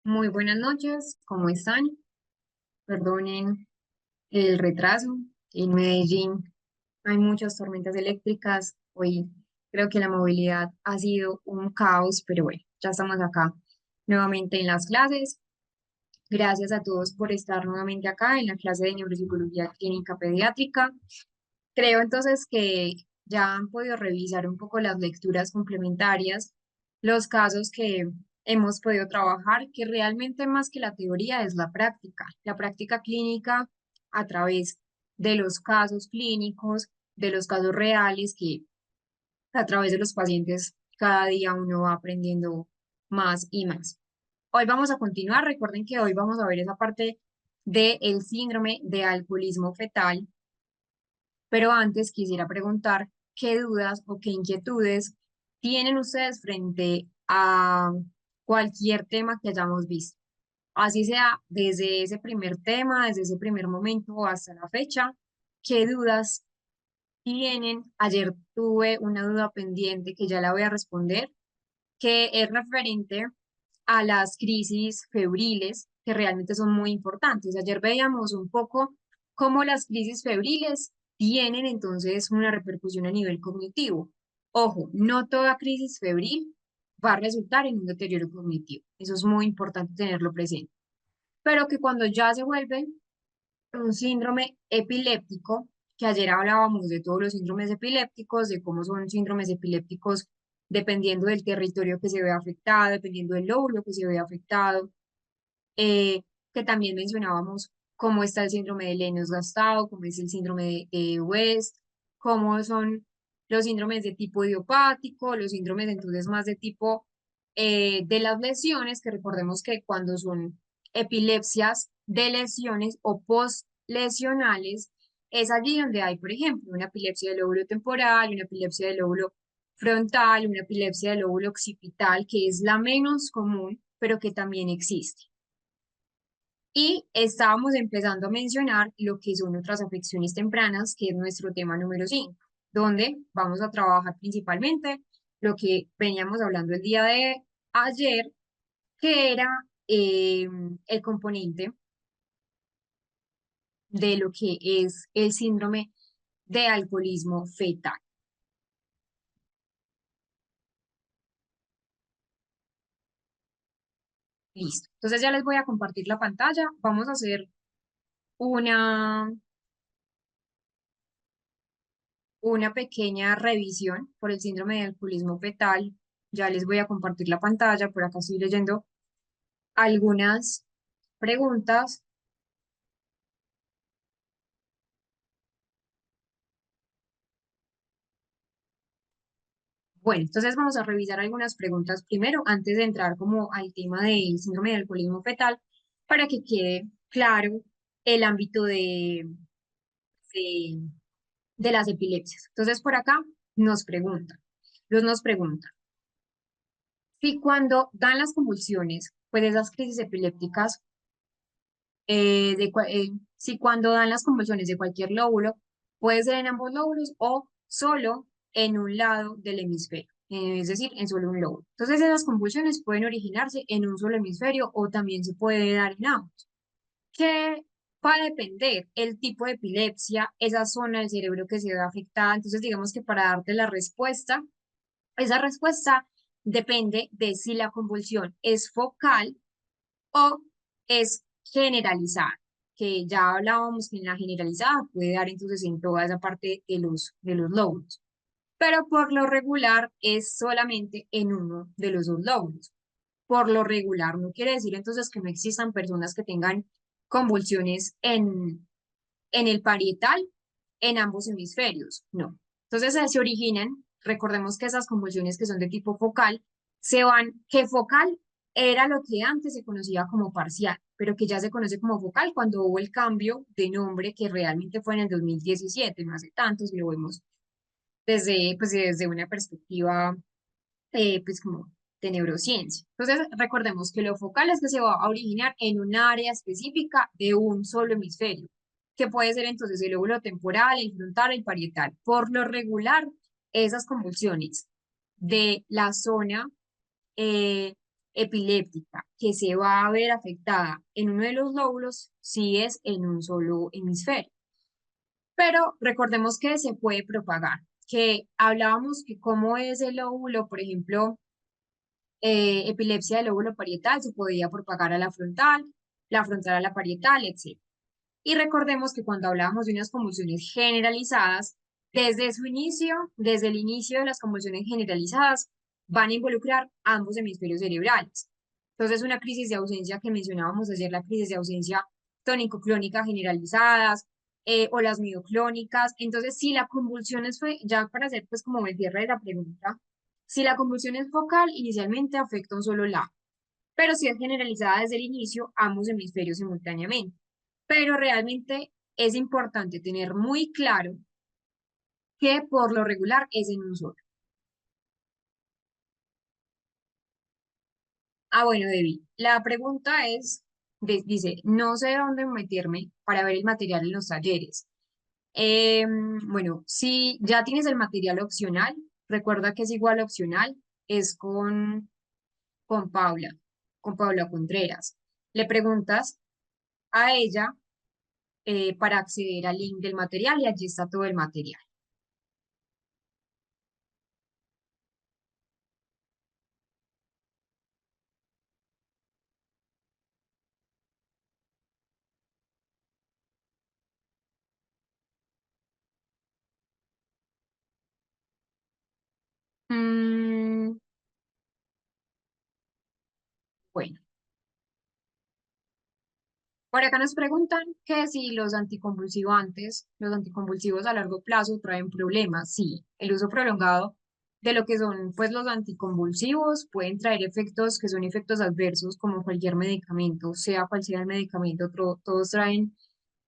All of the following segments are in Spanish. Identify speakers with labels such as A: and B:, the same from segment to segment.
A: Muy buenas noches, ¿cómo están? Perdonen el retraso. En Medellín hay muchas tormentas eléctricas. Hoy creo que la movilidad ha sido un caos, pero bueno, ya estamos acá nuevamente en las clases. Gracias a todos por estar nuevamente acá en la clase de neuropsicología clínica pediátrica. Creo entonces que ya han podido revisar un poco las lecturas complementarias, los casos que hemos podido trabajar, que realmente más que la teoría es la práctica clínica a través de los casos clínicos, de los casos reales, que a través de los pacientes cada día uno va aprendiendo más y más. Hoy vamos a continuar, recuerden que hoy vamos a ver esa parte del síndrome de alcoholismo fetal, pero antes quisiera preguntar qué dudas o qué inquietudes tienen ustedes frente a cualquier tema que hayamos visto. Así sea desde ese primer tema, desde ese primer momento hasta la fecha, qué dudas tienen. Ayer tuve una duda pendiente que ya la voy a responder, que es referente a las crisis febriles, que realmente son muy importantes. Ayer veíamos un poco cómo las crisis febriles tienen entonces una repercusión a nivel cognitivo. Ojo, no toda crisis febril va a resultar en un deterioro cognitivo. Eso es muy importante tenerlo presente. Pero que cuando ya se vuelve un síndrome epiléptico, que ayer hablábamos de todos los síndromes epilépticos, de cómo son síndromes epilépticos dependiendo del territorio que se ve afectado, dependiendo del lóbulo que se ve afectado, eh, que también mencionábamos cómo está el síndrome de Lennox-Gastaut, cómo es el síndrome de West, cómo son los síndromes de tipo idiopático, los síndromes entonces más de tipo de las lesiones, que recordemos que cuando son epilepsias de lesiones o post-lesionales, es allí donde hay, por ejemplo, una epilepsia del lóbulo temporal, una epilepsia del lóbulo frontal, una epilepsia del lóbulo occipital, que es la menos común, pero que también existe. Y estábamos empezando a mencionar lo que son otras afecciones tempranas, que es nuestro tema número 5, donde vamos a trabajar principalmente lo que veníamos hablando el día de ayer, que era el componente de lo que es el síndrome de alcoholismo fetal. Listo. Entonces ya les voy a compartir la pantalla. Vamos a hacer una, una pequeña revisión por el síndrome de alcoholismo fetal. Ya les voy a compartir la pantalla. Por acá estoy leyendo algunas preguntas. Bueno, entonces vamos a revisar algunas preguntas primero antes de entrar como al tema del síndrome de alcoholismo fetal para que quede claro el ámbito de, de las epilepsias. Entonces por acá nos pregunta, nos pregunta si cuando dan las convulsiones, pues esas crisis epilépticas, si cuando dan las convulsiones de cualquier lóbulo, puede ser en ambos lóbulos o solo en un lado del hemisferio, es decir, en solo un lóbulo. Entonces, esas convulsiones pueden originarse en un solo hemisferio o también se puede dar en ambos. Que va a depender el tipo de epilepsia, esa zona del cerebro que se ve afectada. Entonces, digamos que para darte la respuesta, esa respuesta depende de si la convulsión es focal o es generalizada, que ya hablábamos que en la generalizada puede dar entonces en toda esa parte de los lóbulos, pero por lo regular es solamente en uno de los dos lóbulos. Por lo regular no quiere decir entonces que no existan personas que tengan convulsiones en el parietal, en ambos hemisferios, no. Entonces se originan, recordemos que esas convulsiones que son de tipo focal, que focal era lo que antes se conocía como parcial, pero que ya se conoce como focal cuando hubo el cambio de nombre que realmente fue en el 2017, no hace tanto, si lo vemos desde, pues, desde una perspectiva pues como de neurociencia. Entonces, recordemos que lo focal es que se va a originar en un área específica de un solo hemisferio, que puede ser entonces el lóbulo temporal, el frontal, el parietal. Por lo regular, esas convulsiones de la zona epiléptica que se va a ver afectada en uno de los lóbulos si es en un solo hemisferio. Pero recordemos que se puede propagar, que hablábamos que cómo es el lóbulo, por ejemplo, epilepsia del lóbulo parietal se podía propagar a la frontal a la parietal, etc. Y recordemos que cuando hablábamos de unas convulsiones generalizadas, desde su inicio, desde el inicio de las convulsiones generalizadas, van a involucrar ambos hemisferios cerebrales. Entonces, una crisis de ausencia que mencionábamos ayer, la crisis de ausencia tónico-clónica generalizadas o las mioclónicas. Entonces, si la convulsión es, ya para hacer pues como el cierre de la pregunta, si la convulsión es focal, inicialmente afecta un solo lado, pero si es generalizada desde el inicio, ambos hemisferios simultáneamente. Pero realmente es importante tener muy claro que por lo regular es en un solo. Ah, bueno, Debbie, la pregunta es, dice, no sé dónde meterme para ver el material en los talleres. Bueno, si ya tienes el material opcional, recuerda que es igual opcional, es con Paula, con Paula Contreras. Le preguntas a ella para acceder al link del material y allí está todo el material. Mm, bueno, por acá nos preguntan que si los anticonvulsivantes, los anticonvulsivos a largo plazo traen problemas. Sí, el uso prolongado de lo que son pues los anticonvulsivos pueden traer efectos que son efectos adversos como cualquier medicamento, sea cual sea el medicamento, todos traen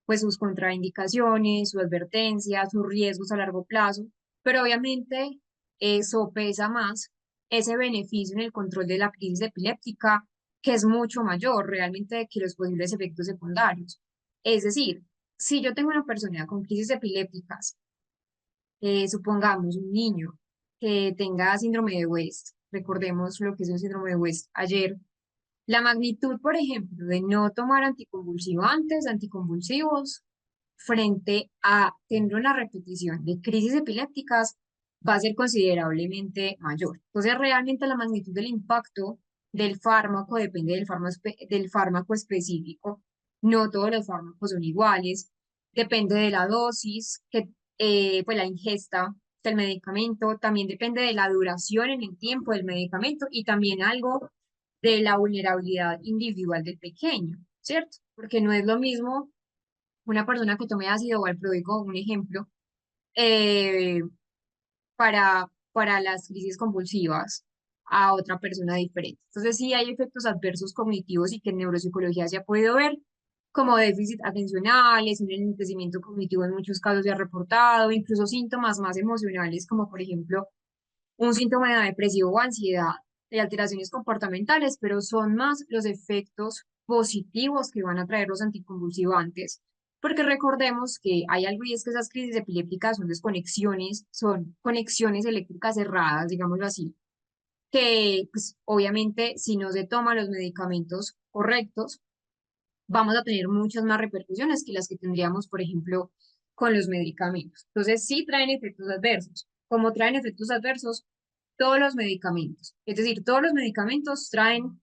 A: pues sus contraindicaciones, su advertencia, sus riesgos a largo plazo, pero obviamente eso pesa más ese beneficio en el control de la crisis epiléptica, que es mucho mayor realmente que los posibles efectos secundarios. Es decir, si yo tengo una persona con crisis epilépticas, supongamos un niño que tenga síndrome de West, recordemos lo que es un síndrome de West ayer, la magnitud, por ejemplo, de no tomar anticonvulsivantes, anticonvulsivos, frente a tener una repetición de crisis epilépticas va a ser considerablemente mayor. Entonces, realmente la magnitud del impacto del fármaco depende del fármaco específico. No todos los fármacos son iguales. Depende de la dosis, pues la ingesta del medicamento. También depende de la duración en el tiempo del medicamento y también algo de la vulnerabilidad individual del pequeño, ¿cierto? Porque no es lo mismo una persona que tome ácido valproico, un ejemplo, eh, para las crisis convulsivas a otra persona diferente. Entonces, sí hay efectos adversos cognitivos y que en neuropsicología se ha podido ver, como déficit atencionales, un enlentecimiento cognitivo en muchos casos se ha reportado, incluso síntomas más emocionales, como por ejemplo un síntoma de depresivo o ansiedad, de alteraciones comportamentales, pero son más los efectos positivos que van a traer los anticonvulsivantes, porque recordemos que hay algo y es que esas crisis epilépticas son desconexiones, son conexiones eléctricas cerradas, digámoslo así, que pues obviamente si no se toman los medicamentos correctos, vamos a tener muchas más repercusiones que las que tendríamos, por ejemplo, con los medicamentos. Entonces, sí traen efectos adversos. Como traen efectos adversos, todos los medicamentos. Es decir, todos los medicamentos traen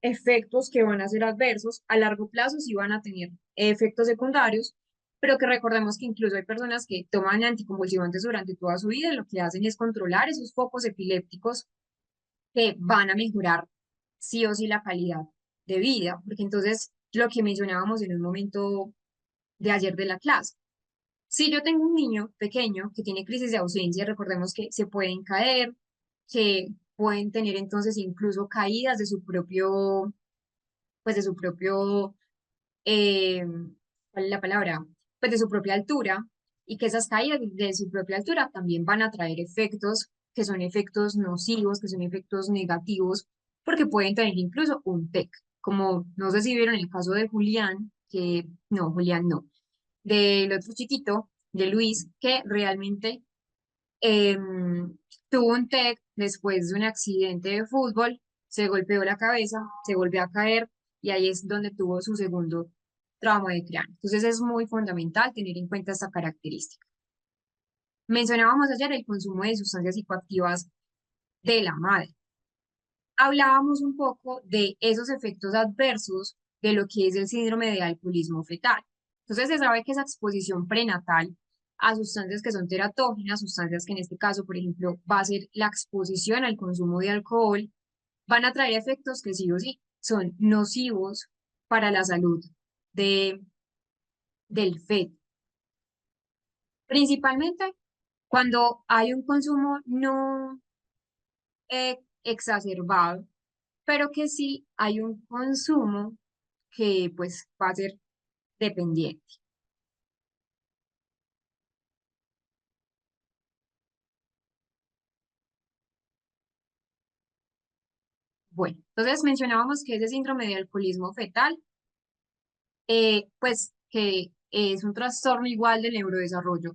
A: efectos que van a ser adversos. A largo plazo sí van a tener efectos secundarios, pero que recordemos que incluso hay personas que toman anticonvulsivantes durante toda su vida y lo que hacen es controlar esos focos epilépticos que van a mejorar sí o sí la calidad de vida, porque entonces lo que mencionábamos en un momento de ayer de la clase, si yo tengo un niño pequeño que tiene crisis de ausencia, recordemos que se pueden caer, que pueden tener entonces incluso caídas de su propio, pues de su propio, ¿cuál es la palabra? Pues de su propia altura, y que esas caídas de su propia altura también van a traer efectos que son efectos nocivos, que son efectos negativos, porque pueden tener incluso un TEC, como no sé si vieron el caso de Julián, que no, Julián no, del otro chiquito, de Luis, que realmente tuvo un TEC después de un accidente de fútbol se golpeó la cabeza, se volvió a caer y ahí es donde tuvo su segundo trauma de cráneo. Entonces es muy fundamental tener en cuenta esta característica. Mencionábamos ayer el consumo de sustancias psicoactivas de la madre. Hablábamos un poco de esos efectos adversos de lo que es el síndrome de alcoholismo fetal. Entonces se sabe que esa exposición prenatal a sustancias que son teratógenas, sustancias que en este caso, por ejemplo, va a ser la exposición al consumo de alcohol, van a traer efectos que sí o sí son nocivos para la salud de, del feto. Principalmente cuando hay un consumo no exacerbado, pero que sí hay un consumo que pues va a ser dependiente. Bueno, entonces mencionábamos que ese síndrome de alcoholismo fetal, pues que es un trastorno igual del neurodesarrollo,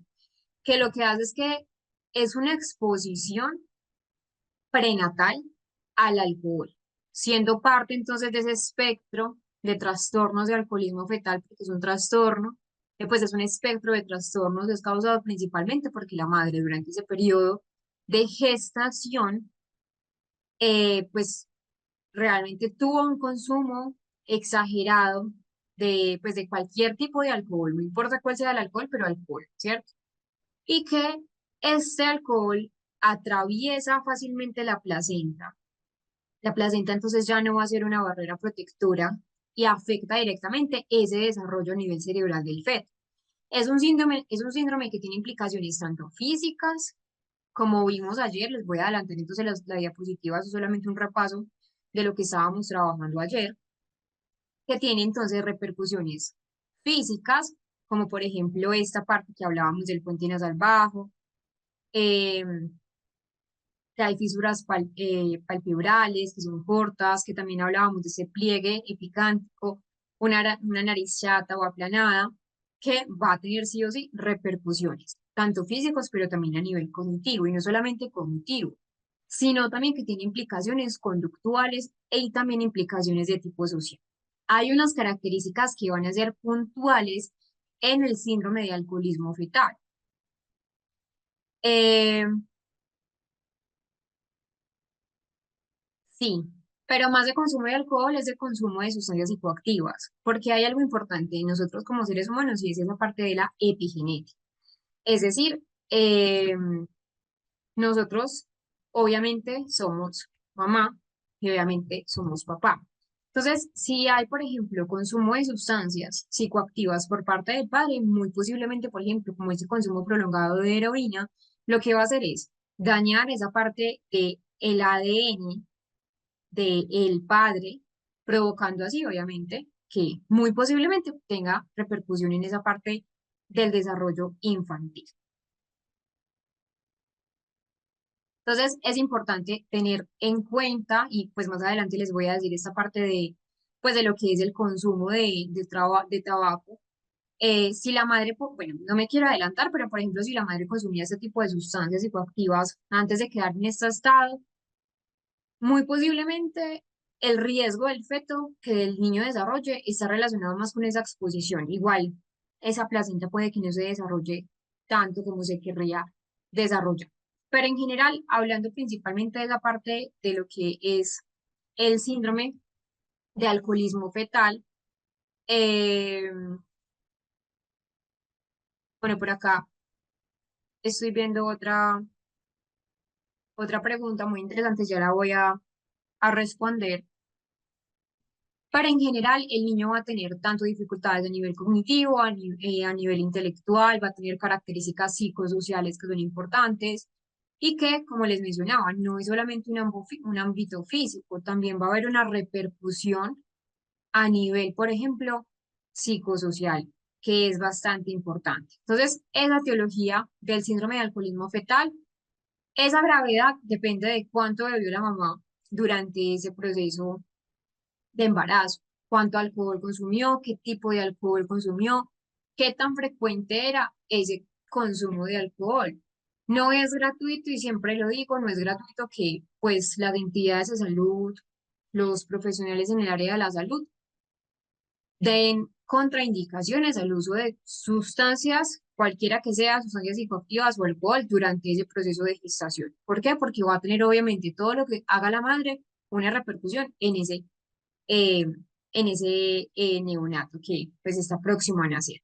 A: que lo que hace es que es una exposición prenatal al alcohol, siendo parte entonces de ese espectro de trastornos de alcoholismo fetal, porque es un trastorno, pues es un espectro de trastornos, es causado principalmente porque la madre durante ese periodo de gestación, pues realmente tuvo un consumo exagerado de, pues, de cualquier tipo de alcohol, no importa cuál sea el alcohol, pero alcohol, ¿cierto? Y que este alcohol atraviesa fácilmente la placenta. La placenta entonces ya no va a ser una barrera protectora y afecta directamente ese desarrollo a nivel cerebral del feto. Es un síndrome que tiene implicaciones tanto físicas, como vimos ayer, les voy a adelantar entonces la diapositiva, eso es solamente un repaso de lo que estábamos trabajando ayer, que tiene entonces repercusiones físicas, como por ejemplo esta parte que hablábamos del puente nasal bajo, eh, que hay fisuras palpebrales, que son cortas, que también hablábamos de ese pliegue epicántico, una nariz chata o aplanada, que va a tener sí o sí repercusiones, tanto físicos, pero también a nivel cognitivo, y no solamente cognitivo, sino también que tiene implicaciones conductuales y también implicaciones de tipo social. Hay unas características que van a ser puntuales en el síndrome de alcoholismo fetal. Eh, Sí, pero más de consumo de alcohol es de consumo de sustancias psicoactivas, porque hay algo importante en nosotros como seres humanos y es esa parte de la epigenética. Es decir, nosotros obviamente somos mamá y obviamente somos papá. Entonces, si hay, por ejemplo, consumo de sustancias psicoactivas por parte del padre, muy posiblemente, por ejemplo, como ese consumo prolongado de heroína, lo que va a hacer es dañar esa parte de el ADN del padre, provocando así, obviamente, que muy posiblemente tenga repercusión en esa parte del desarrollo infantil. Entonces, es importante tener en cuenta, y pues más adelante les voy a decir esta parte de, pues de lo que es el consumo de tabaco. Si la madre, bueno, no me quiero adelantar, pero por ejemplo, si la madre consumía este tipo de sustancias psicoactivas antes de quedar en este estado, muy posiblemente el riesgo del feto que el niño desarrolle está relacionado más con esa exposición. Igual, esa placenta puede que no se desarrolle tanto como se querría desarrollar. Pero en general, hablando principalmente de esa parte de lo que es el síndrome de alcoholismo fetal, eh, bueno, por acá estoy viendo otra pregunta muy interesante, ya la voy a responder. Pero en general, el niño va a tener tanto dificultades a nivel cognitivo, a nivel intelectual, va a tener características psicosociales que son importantes y que, como les mencionaba, no es solamente un ámbito físico, también va a haber una repercusión a nivel, por ejemplo, psicosocial, que es bastante importante. Entonces, esa teología del síndrome de alcoholismo fetal, esa gravedad depende de cuánto bebió la mamá durante ese proceso de embarazo, cuánto alcohol consumió, qué tipo de alcohol consumió, qué tan frecuente era ese consumo de alcohol. No es gratuito y siempre lo digo, no es gratuito que pues las entidades de salud los profesionales en el área de la salud den contraindicaciones al uso de sustancias, cualquiera que sea, sustancias psicoactivas o alcohol durante ese proceso de gestación. ¿Por qué? Porque va a tener obviamente todo lo que haga la madre una repercusión eh, en ese neonato que pues está próximo a nacer.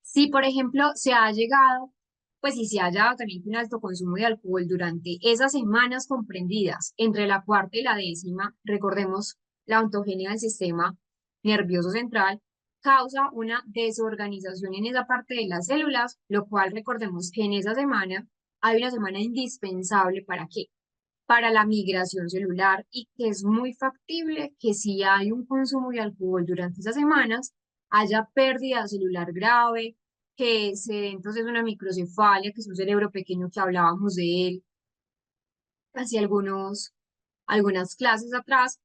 A: Si, por ejemplo, se ha llegado, pues si se ha hallado también un alto consumo de alcohol durante esas semanas comprendidas entre la cuarta y la décima, recordemos, la ontogenia del sistema nervioso central causa una desorganización en esa parte de las células, lo cual recordemos que en esa semana hay una semana indispensable ¿para qué? Para la migración celular y que es muy factible que si hay un consumo de alcohol durante esas semanas, haya pérdida celular grave, que se dé entonces una microcefalia, que es un cerebro pequeño que hablábamos de él hace algunas clases atrás.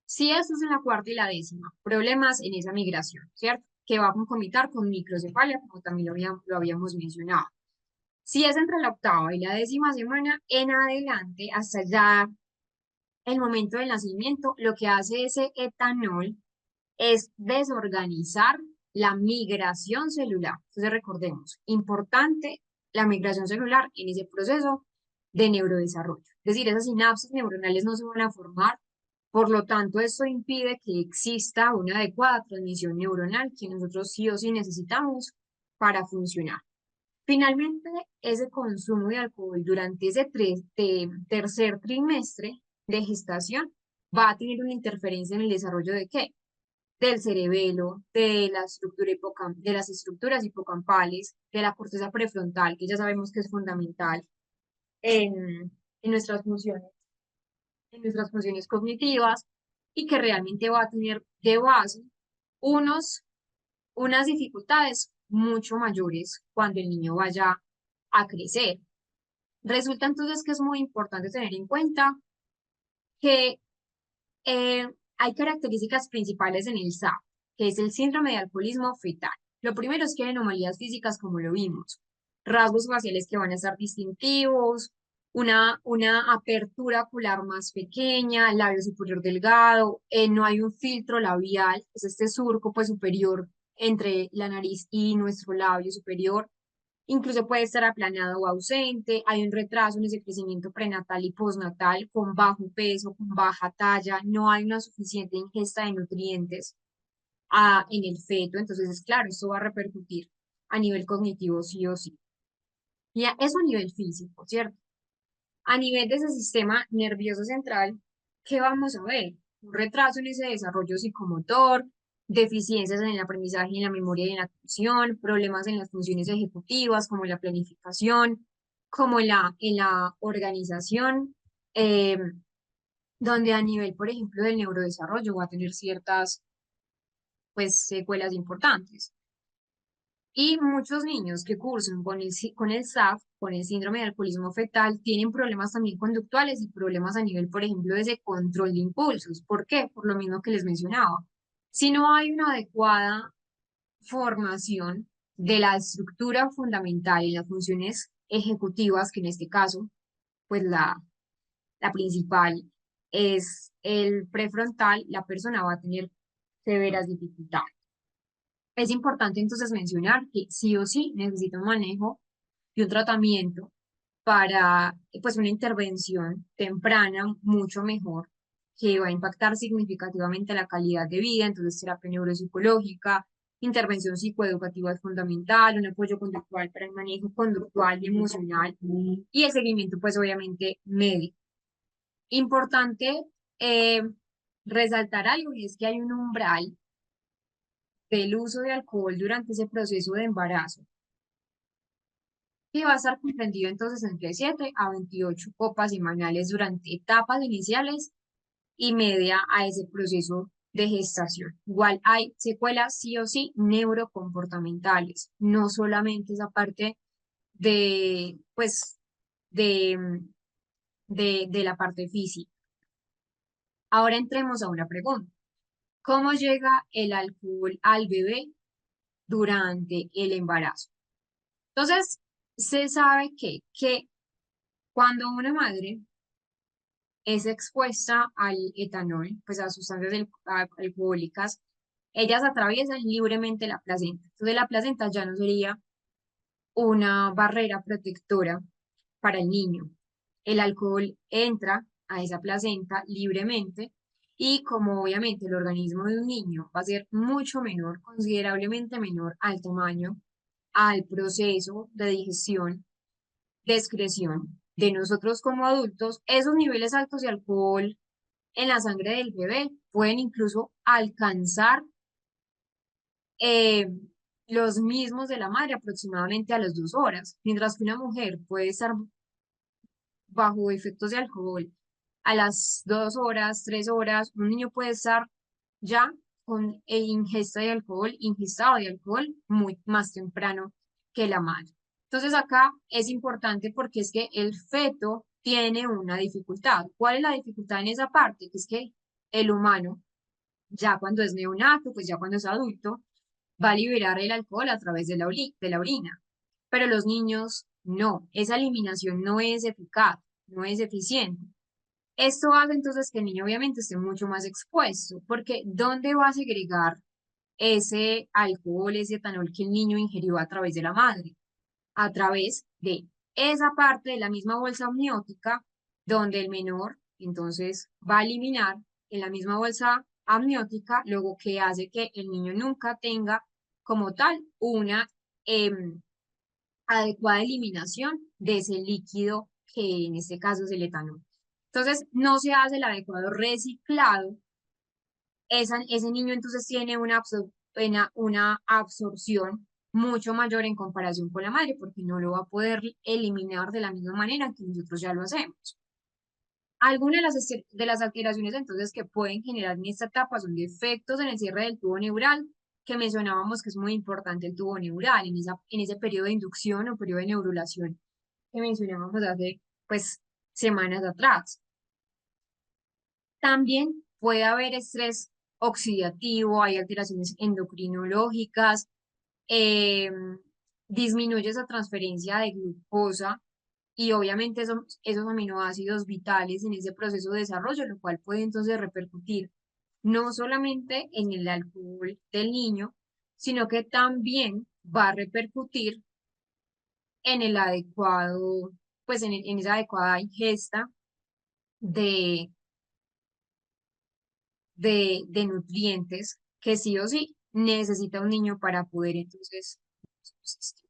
A: Si esto es en la cuarta y la décima, problemas en esa migración, ¿cierto? Que va a concomitar con microcefalia, como también lo habíamos mencionado. Si es entre la octava y la décima semana en adelante, hasta ya el momento del nacimiento, lo que hace ese etanol es desorganizar la migración celular. Entonces recordemos, importante la migración celular en ese proceso de neurodesarrollo. Es decir, esas sinapsis neuronales no se van a formar, por lo tanto, esto impide que exista una adecuada transmisión neuronal que nosotros sí o sí necesitamos para funcionar. Finalmente, ese consumo de alcohol durante ese tercer trimestre de gestación va a tener una interferencia en el desarrollo de qué? Del cerebelo, de la de las estructuras hipocampales, de la corteza prefrontal, que ya sabemos que es fundamental en nuestras funciones cognitivas y que realmente va a tener de base unos unas dificultades mucho mayores cuando el niño vaya a crecer. Resulta entonces que es muy importante tener en cuenta que eh, hay características principales en el SAF, que es el síndrome de alcoholismo fetal. Lo primero es que hay anomalías físicas, como lo vimos, rasgos faciales que van a estar distintivos, una apertura ocular más pequeña, labio superior delgado, no hay un filtro labial, es este surco pues superior entre la nariz y nuestro labio superior. Incluso puede estar aplanado o ausente, hay un retraso en ese crecimiento prenatal y postnatal con bajo peso, con baja talla, no hay una suficiente ingesta de nutrientes en el feto, entonces es claro, esto va a repercutir a nivel cognitivo sí o sí. Eso a nivel físico, ¿cierto? A nivel de ese sistema nervioso central, ¿qué vamos a ver? Un retraso en ese desarrollo psicomotor, deficiencias en el aprendizaje, en la memoria y en la atención, problemas en las funciones ejecutivas, como la planificación, como en la organización, eh, donde a nivel, por ejemplo, del neurodesarrollo va a tener ciertas, pues, secuelas importantes. Y muchos niños que cursan con el SAF, con el síndrome de alcoholismo fetal, tienen problemas también conductuales y problemas a nivel, por ejemplo, de ese control de impulsos. ¿Por qué? Por lo mismo que les mencionaba. Si no hay una adecuada formación de la estructura fundamental y las funciones ejecutivas, que en este caso, pues la principal es el prefrontal, la persona va a tener severas dificultades. Es importante entonces mencionar que sí o sí necesita un manejo y un tratamiento para pues una intervención temprana mucho mejor que va a impactar significativamente la calidad de vida, entonces terapia neuropsicológica, intervención psicoeducativa es fundamental, un apoyo conductual para el manejo conductual y emocional y el seguimiento pues obviamente médico. Importante eh, resaltar algo y es que hay un umbral del uso de alcohol durante ese proceso de embarazo que va a estar comprendido entonces entre 7 a 28 copas semanales durante etapas iniciales y media a ese proceso de gestación. Igual hay secuelas sí o sí neurocomportamentales, no solamente esa parte de, pues, de, de la parte física. Ahora entremos a una pregunta. ¿Cómo llega el alcohol al bebé durante el embarazo? Entonces, se sabe que cuando una madre es expuesta al etanol, pues a sustancias alcohólicas, ellas atraviesan libremente la placenta. Entonces la placenta ya no sería una barrera protectora para el niño. El alcohol entra a esa placenta libremente y como obviamente el organismo de un niño va a ser mucho menor, considerablemente menor al tamaño, al proceso de digestión, de excreción de nosotros como adultos, esos niveles altos de alcohol en la sangre del bebé pueden incluso alcanzar eh, los mismos de la madre aproximadamente a las 2 horas, mientras que una mujer puede estar bajo efectos de alcohol a las 2 horas, 3 horas, un niño puede estar ya con ingesta de alcohol, ingestado de alcohol muy más temprano que la madre. Entonces acá es importante porque es que el feto tiene una dificultad. ¿Cuál es la dificultad en esa parte? Que es que el humano, ya cuando es neonato, pues ya cuando es adulto, va a liberar el alcohol a través de de la orina. Pero los niños no, esa eliminación no es eficaz, no es eficiente. Esto hace entonces que el niño obviamente esté mucho más expuesto, porque ¿dónde va a segregar ese alcohol, ese etanol que el niño ingirió a través de la madre? A través de esa parte de la misma bolsa amniótica donde el menor entonces va a eliminar en la misma bolsa amniótica, luego que hace que el niño nunca tenga como tal una adecuada eliminación de ese líquido que en este caso es el etanol. Entonces, no se hace el adecuado reciclado, ese niño entonces tiene una absorción mucho mayor en comparación con la madre, porque no lo va a poder eliminar de la misma manera que nosotros ya lo hacemos. Algunas de las alteraciones entonces que pueden generar en esta etapa son defectos en el cierre del tubo neural, que mencionábamos que es muy importante el tubo neural en ese periodo de inducción o periodo de neurulación que mencionábamos hace pues semanas atrás. También puede haber estrés oxidativo, hay alteraciones endocrinológicas, eh, disminuye esa transferencia de glucosa y obviamente esos aminoácidos vitales en ese proceso de desarrollo, lo cual puede entonces repercutir no solamente en el alcohol del niño, sino que también va a repercutir en el adecuado, pues en esa adecuada ingesta de de nutrientes que sí o sí necesita un niño para poder entonces subsistir.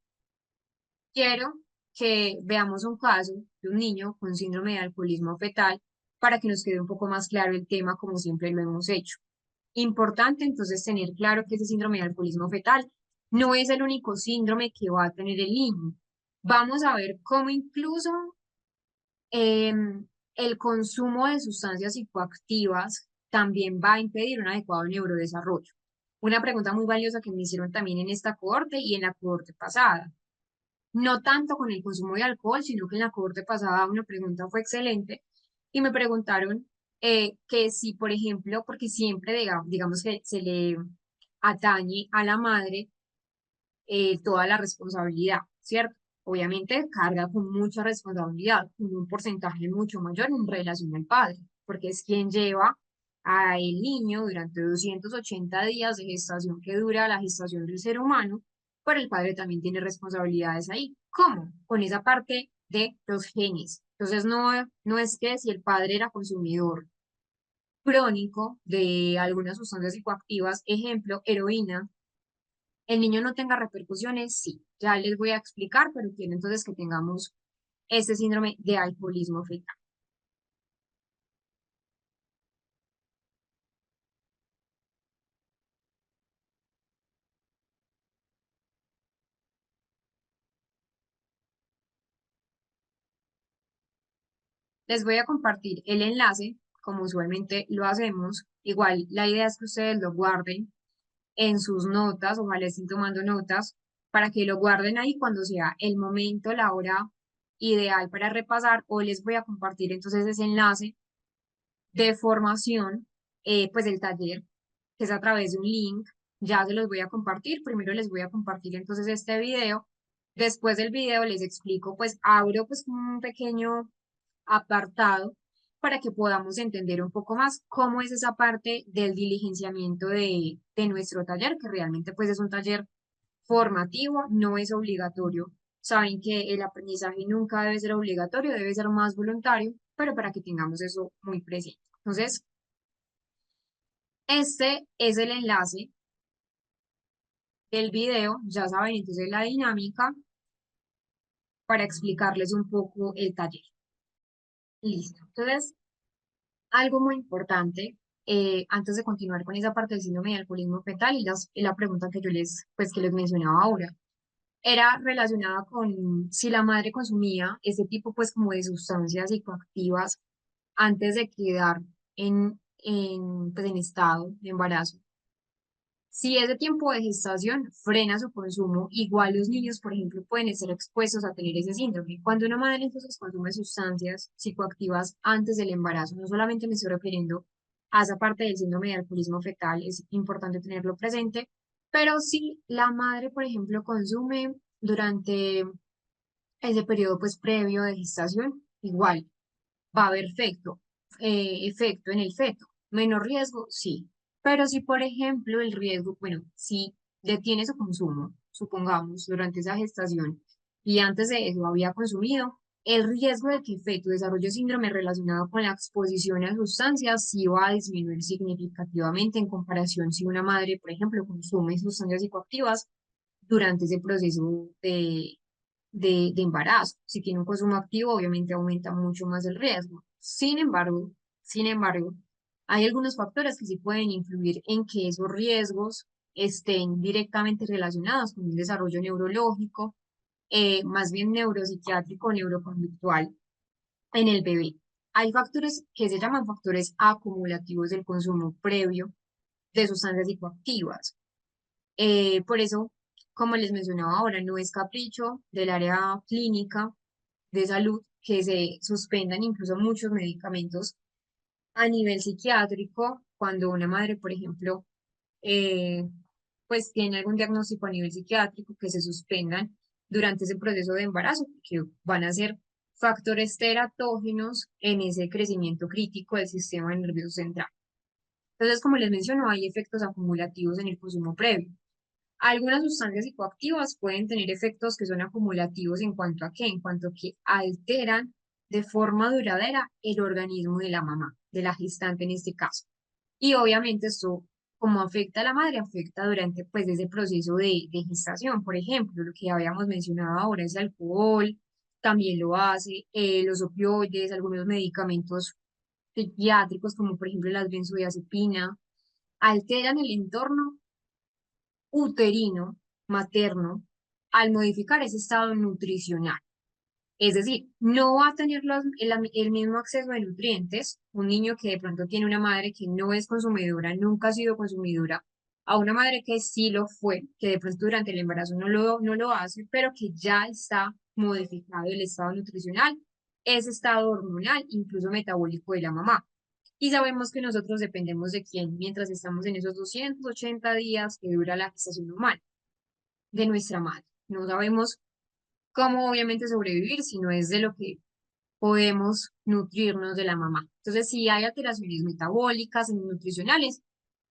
A: Quiero que veamos un caso de un niño con síndrome de alcoholismo fetal para que nos quede un poco más claro el tema como siempre lo hemos hecho. Importante entonces tener claro que ese síndrome de alcoholismo fetal no es el único síndrome que va a tener el niño. Vamos a ver cómo incluso el consumo de sustancias psicoactivas también va a impedir un adecuado neurodesarrollo. Una pregunta muy valiosa que me hicieron también en esta cohorte y en la cohorte pasada. No tanto con el consumo de alcohol, sino que en la cohorte pasada una pregunta fue excelente y me preguntaron que si, por ejemplo, porque siempre digamos que se le atañe a la madre toda la responsabilidad, ¿cierto? Obviamente carga con mucha responsabilidad, con un porcentaje mucho mayor en relación al padre, porque es quien lleva a el niño durante 280 días de gestación que dura la gestación del ser humano, pero el padre también tiene responsabilidades ahí. ¿Cómo? Con esa parte de los genes. Entonces no es que si el padre era consumidor crónico de algunas sustancias psicoactivas, ejemplo, heroína, el niño no tenga repercusiones, sí, ya les voy a explicar, pero quiero entonces que tengamos este síndrome de alcoholismo fetal. Les voy a compartir el enlace, como usualmente lo hacemos. Igual, la idea es que ustedes lo guarden en sus notas, ojalá estén tomando notas, para que lo guarden ahí cuando sea el momento, la hora ideal para repasar, o les voy a compartir entonces ese enlace de formación, pues el taller, que es a través de un link. Ya se los voy a compartir. Primero les voy a compartir entonces este video. Después del video les explico, pues abro pues un pequeño apartado para que podamos entender un poco más cómo es esa parte del diligenciamiento de nuestro taller, que realmente pues es un taller formativo, no es obligatorio. Saben que el aprendizaje nunca debe ser obligatorio, debe ser más voluntario, pero para que tengamos eso muy presente. Entonces, este es el enlace del video, ya saben, entonces la dinámica para explicarles un poco el taller. Listo. Entonces, algo muy importante, antes de continuar con esa parte del síndrome de alcoholismo fetal y la pregunta que yo que les mencionaba ahora, era relacionada con si la madre consumía ese tipo pues como de sustancias psicoactivas antes de quedar pues, en estado de embarazo. Si ese tiempo de gestación frena su consumo, igual los niños, por ejemplo, pueden estar expuestos a tener ese síndrome. Cuando una madre entonces consume sustancias psicoactivas antes del embarazo, no solamente me estoy refiriendo a esa parte del síndrome de alcoholismo fetal, es importante tenerlo presente, pero si la madre, por ejemplo, consume durante ese periodo pues previo de gestación, igual va a haber efecto en el feto. Menor riesgo, sí. Pero si, por ejemplo, el riesgo, bueno, si detiene su consumo, supongamos, durante esa gestación y antes de eso había consumido, el riesgo de que el feto desarrolle síndrome relacionado con la exposición a sustancias sí va a disminuir significativamente en comparación si una madre, por ejemplo, consume sustancias psicoactivas durante ese proceso de embarazo. Si tiene un consumo activo, obviamente aumenta mucho más el riesgo. Sin embargo, hay algunos factores que sí pueden influir en que esos riesgos estén directamente relacionados con el desarrollo neurológico, más bien neuropsiquiátrico o neuroconductual en el bebé. Hay factores que se llaman factores acumulativos del consumo previo de sustancias psicoactivas. Por eso, como les mencionaba ahora, no es capricho del área clínica de salud que se suspendan incluso muchos medicamentos a nivel psiquiátrico cuando una madre, por ejemplo, eh, pues tiene algún diagnóstico a nivel psiquiátrico, que se suspendan durante ese proceso de embarazo, que van a ser factores teratógenos en ese crecimiento crítico del sistema nervioso central. Entonces, como les menciono, hay efectos acumulativos en el consumo previo. Algunas sustancias psicoactivas pueden tener efectos que son acumulativos en cuanto a qué, en cuanto a que alteran de forma duradera el organismo de la mamá, de la gestante en este caso. Y obviamente esto, como afecta a la madre, afecta durante pues ese proceso de gestación. Por ejemplo, lo que habíamos mencionado ahora es el alcohol, también lo hace, los opioides, algunos medicamentos psiquiátricos como por ejemplo las benzodiazepinas, alteran el entorno uterino materno al modificar ese estado nutricional. Es decir, no va a tener el mismo acceso de nutrientes un niño que de pronto tiene una madre que no es consumidora, nunca ha sido consumidora, a una madre que sí lo fue, que de pronto durante el embarazo no lo hace, pero que ya está modificado el estado nutricional, ese estado hormonal, incluso metabólico de la mamá. Y sabemos que nosotros dependemos de quién mientras estamos en esos 280 días que dura la gestación humana, de nuestra madre. No sabemos cómo obviamente sobrevivir, sino es de lo que podemos nutrirnos de la mamá. Entonces, si hay alteraciones metabólicas y nutricionales,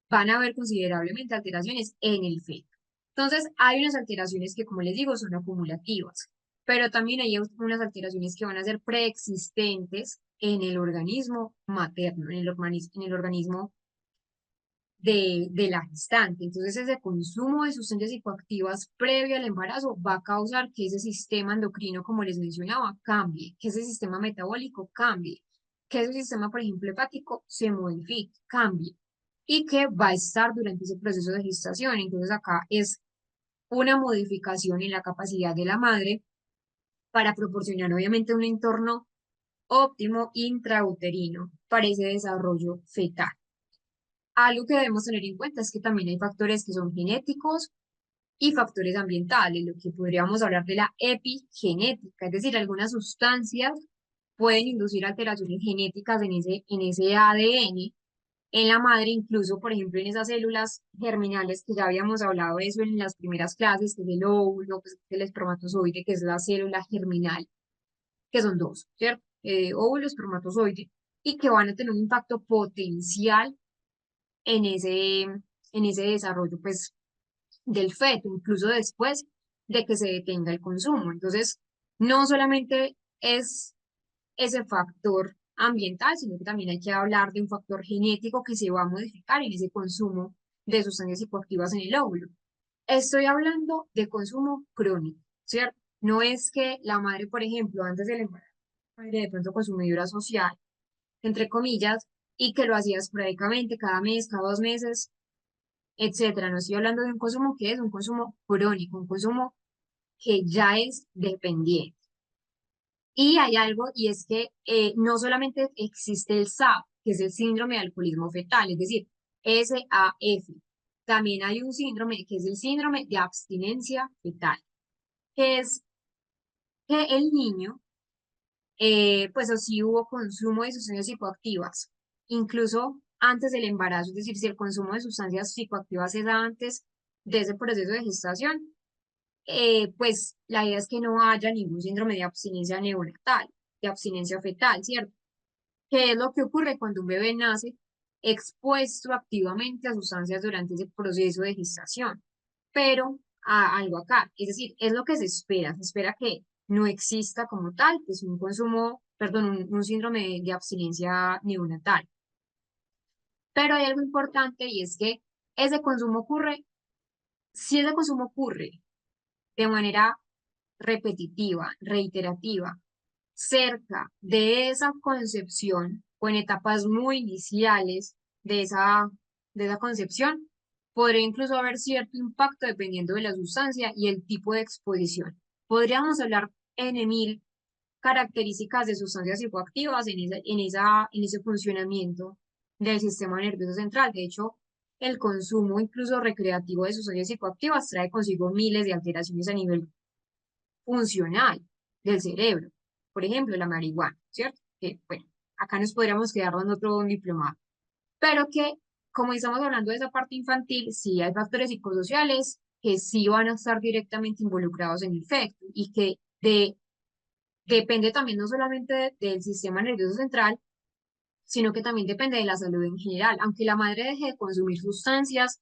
A: van a haber considerablemente alteraciones en el feto. Entonces, hay unas alteraciones que, como les digo, son acumulativas, pero también hay unas alteraciones que van a ser preexistentes en el organismo materno, en el organismo de la gestante. Entonces, ese consumo de sustancias psicoactivas previo al embarazo va a causar que ese sistema endocrino, como les mencionaba, cambie, que ese sistema metabólico cambie, que ese sistema, por ejemplo, hepático se modifique, cambie, y que va a estar durante ese proceso de gestación. Entonces, acá es una modificación en la capacidad de la madre para proporcionar, obviamente, un entorno óptimo intrauterino para ese desarrollo fetal. Algo que debemos tener en cuenta es que también hay factores que son genéticos y factores ambientales, lo que podríamos hablar de la epigenética, es decir, algunas sustancias pueden inducir alteraciones genéticas en ese ADN en la madre, incluso, por ejemplo, en esas células germinales que ya habíamos hablado de eso en las primeras clases, que es el óvulo, pues, el espermatozoide, que es la célula germinal, que son dos, ¿cierto? Óvulo, espermatozoide. y que van a tener un impacto potencial en ese desarrollo, pues, del feto, incluso después de que se detenga el consumo. Entonces, no solamente es ese factor ambiental, sino que también hay que hablar de un factor genético que se va a modificar en ese consumo de sustancias psicoactivas en el óvulo. Estoy hablando de consumo crónico, ¿cierto? No es que la madre, por ejemplo, antes del embarazo, la madre de pronto consumidora social, entre comillas, y que lo hacía esporádicamente, cada mes, cada 2 meses, etcétera. No estoy hablando de un consumo que es un consumo crónico, un consumo que ya es dependiente. Y hay algo, y es que no solamente existe el SAF, que es el síndrome de alcoholismo fetal, es decir, SAF. También hay un síndrome que es el síndrome de abstinencia fetal, que es que el niño, pues o si hubo consumo de sustancias psicoactivas, incluso antes del embarazo, es decir, si el consumo de sustancias psicoactivas es antes de ese proceso de gestación, pues la idea es que no haya ningún síndrome de abstinencia neonatal, de abstinencia fetal, ¿cierto? ¿Qué es lo que ocurre cuando un bebé nace expuesto activamente a sustancias durante ese proceso de gestación? Pero algo acá, es decir, es lo que se espera que no exista como tal, pues un consumo, perdón, un síndrome de abstinencia neonatal. Pero hay algo importante y es que ese consumo ocurre, si ese consumo ocurre de manera repetitiva, reiterativa, cerca de esa concepción o en etapas muy iniciales de esa concepción, podría incluso haber cierto impacto dependiendo de la sustancia y el tipo de exposición. Podríamos hablar en mil características de sustancias psicoactivas en ese funcionamiento del sistema nervioso central. De hecho, el consumo incluso recreativo de sustancias psicoactivas trae consigo miles de alteraciones a nivel funcional del cerebro. Por ejemplo, la marihuana, ¿cierto? Que, bueno, acá nos podríamos quedar en otro diplomado. Pero que, como estamos hablando de esa parte infantil, sí hay factores psicosociales que sí van a estar directamente involucrados en el efecto y que depende también no solamente del sistema nervioso central, sino que también depende de la salud en general. Aunque la madre deje de consumir sustancias,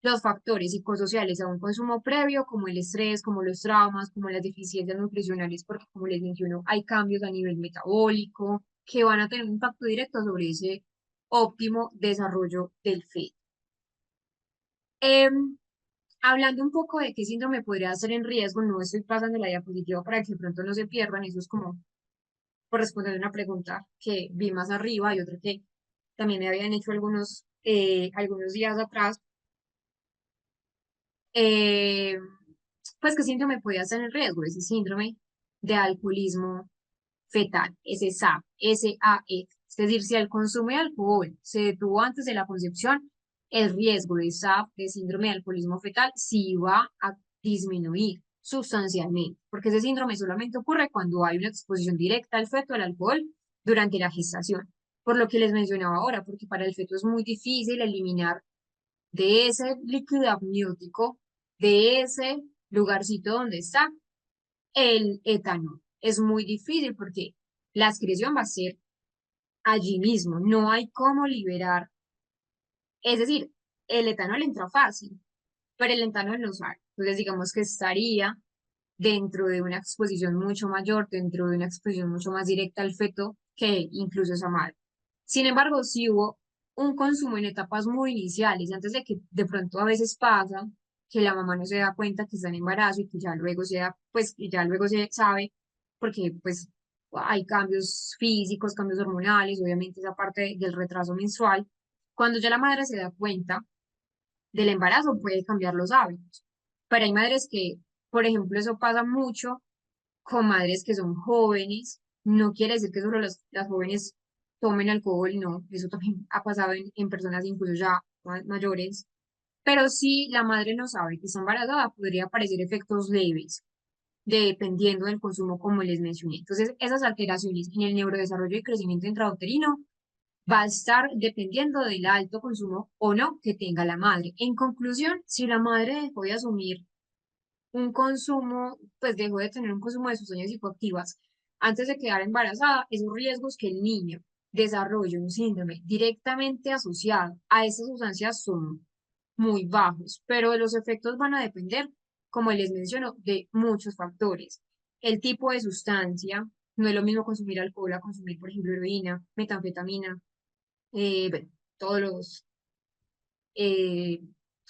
A: los factores psicosociales a un consumo previo, como el estrés, como los traumas, como las deficiencias nutricionales, porque como les menciono, hay cambios a nivel metabólico que van a tener un impacto directo sobre ese óptimo desarrollo del feto. Em, Hablando un poco de qué síndrome podría ser en riesgo, no estoy pasando la diapositiva para que de pronto no se pierdan, eso es como por responder una pregunta que vi más arriba y otra que también me habían hecho algunos días atrás. Eh, pues qué síndrome podía estar en riesgo, ese síndrome de alcoholismo fetal, ese SAF, SAF. Es decir, si el consumo de alcohol se detuvo antes de la concepción, el riesgo de SAF, de síndrome de alcoholismo fetal, sí va a disminuir sustancialmente, porque ese síndrome solamente ocurre cuando hay una exposición directa al feto al alcohol durante la gestación. Por lo que les mencionaba ahora, porque para el feto es muy difícil eliminar de ese líquido amniótico, de ese lugarcito donde está el etanol. Es muy difícil porque la excreción va a ser allí mismo, no hay cómo liberar. Es decir, el etanol entra fácil, pero el etanol no sale. Entonces, digamos que estaría dentro de una exposición mucho mayor, dentro de una exposición mucho más directa al feto que incluso esa madre. Sin embargo, si hubo un consumo en etapas muy iniciales, antes de que de pronto a veces pasa que la mamá no se da cuenta que está en embarazo y que ya luego se da, pues, y ya luego se sabe, porque pues hay cambios físicos, cambios hormonales, obviamente esa parte del retraso menstrual. Cuando ya la madre se da cuenta del embarazo, puede cambiar los hábitos. Pero hay madres que, por ejemplo, eso pasa mucho con madres que son jóvenes. No quiere decir que solo las jóvenes tomen alcohol, no, eso también ha pasado en personas incluso ya mayores. Pero si la madre no sabe que está embarazada, podría aparecer efectos leves, dependiendo del consumo, como les mencioné. Entonces, esas alteraciones en el neurodesarrollo y crecimiento intrauterino va a estar dependiendo del alto consumo o no que tenga la madre. En conclusión, si la madre dejó de asumir un consumo, pues dejó de tener un consumo de sustancias psicoactivas antes de quedar embarazada, esos riesgos que el niño desarrolle un síndrome directamente asociado a esas sustancias son muy bajos, pero los efectos van a depender, como les menciono, de muchos factores. El tipo de sustancia, no es lo mismo consumir alcohol a consumir, por ejemplo, heroína, metanfetamina, bueno, todos eh,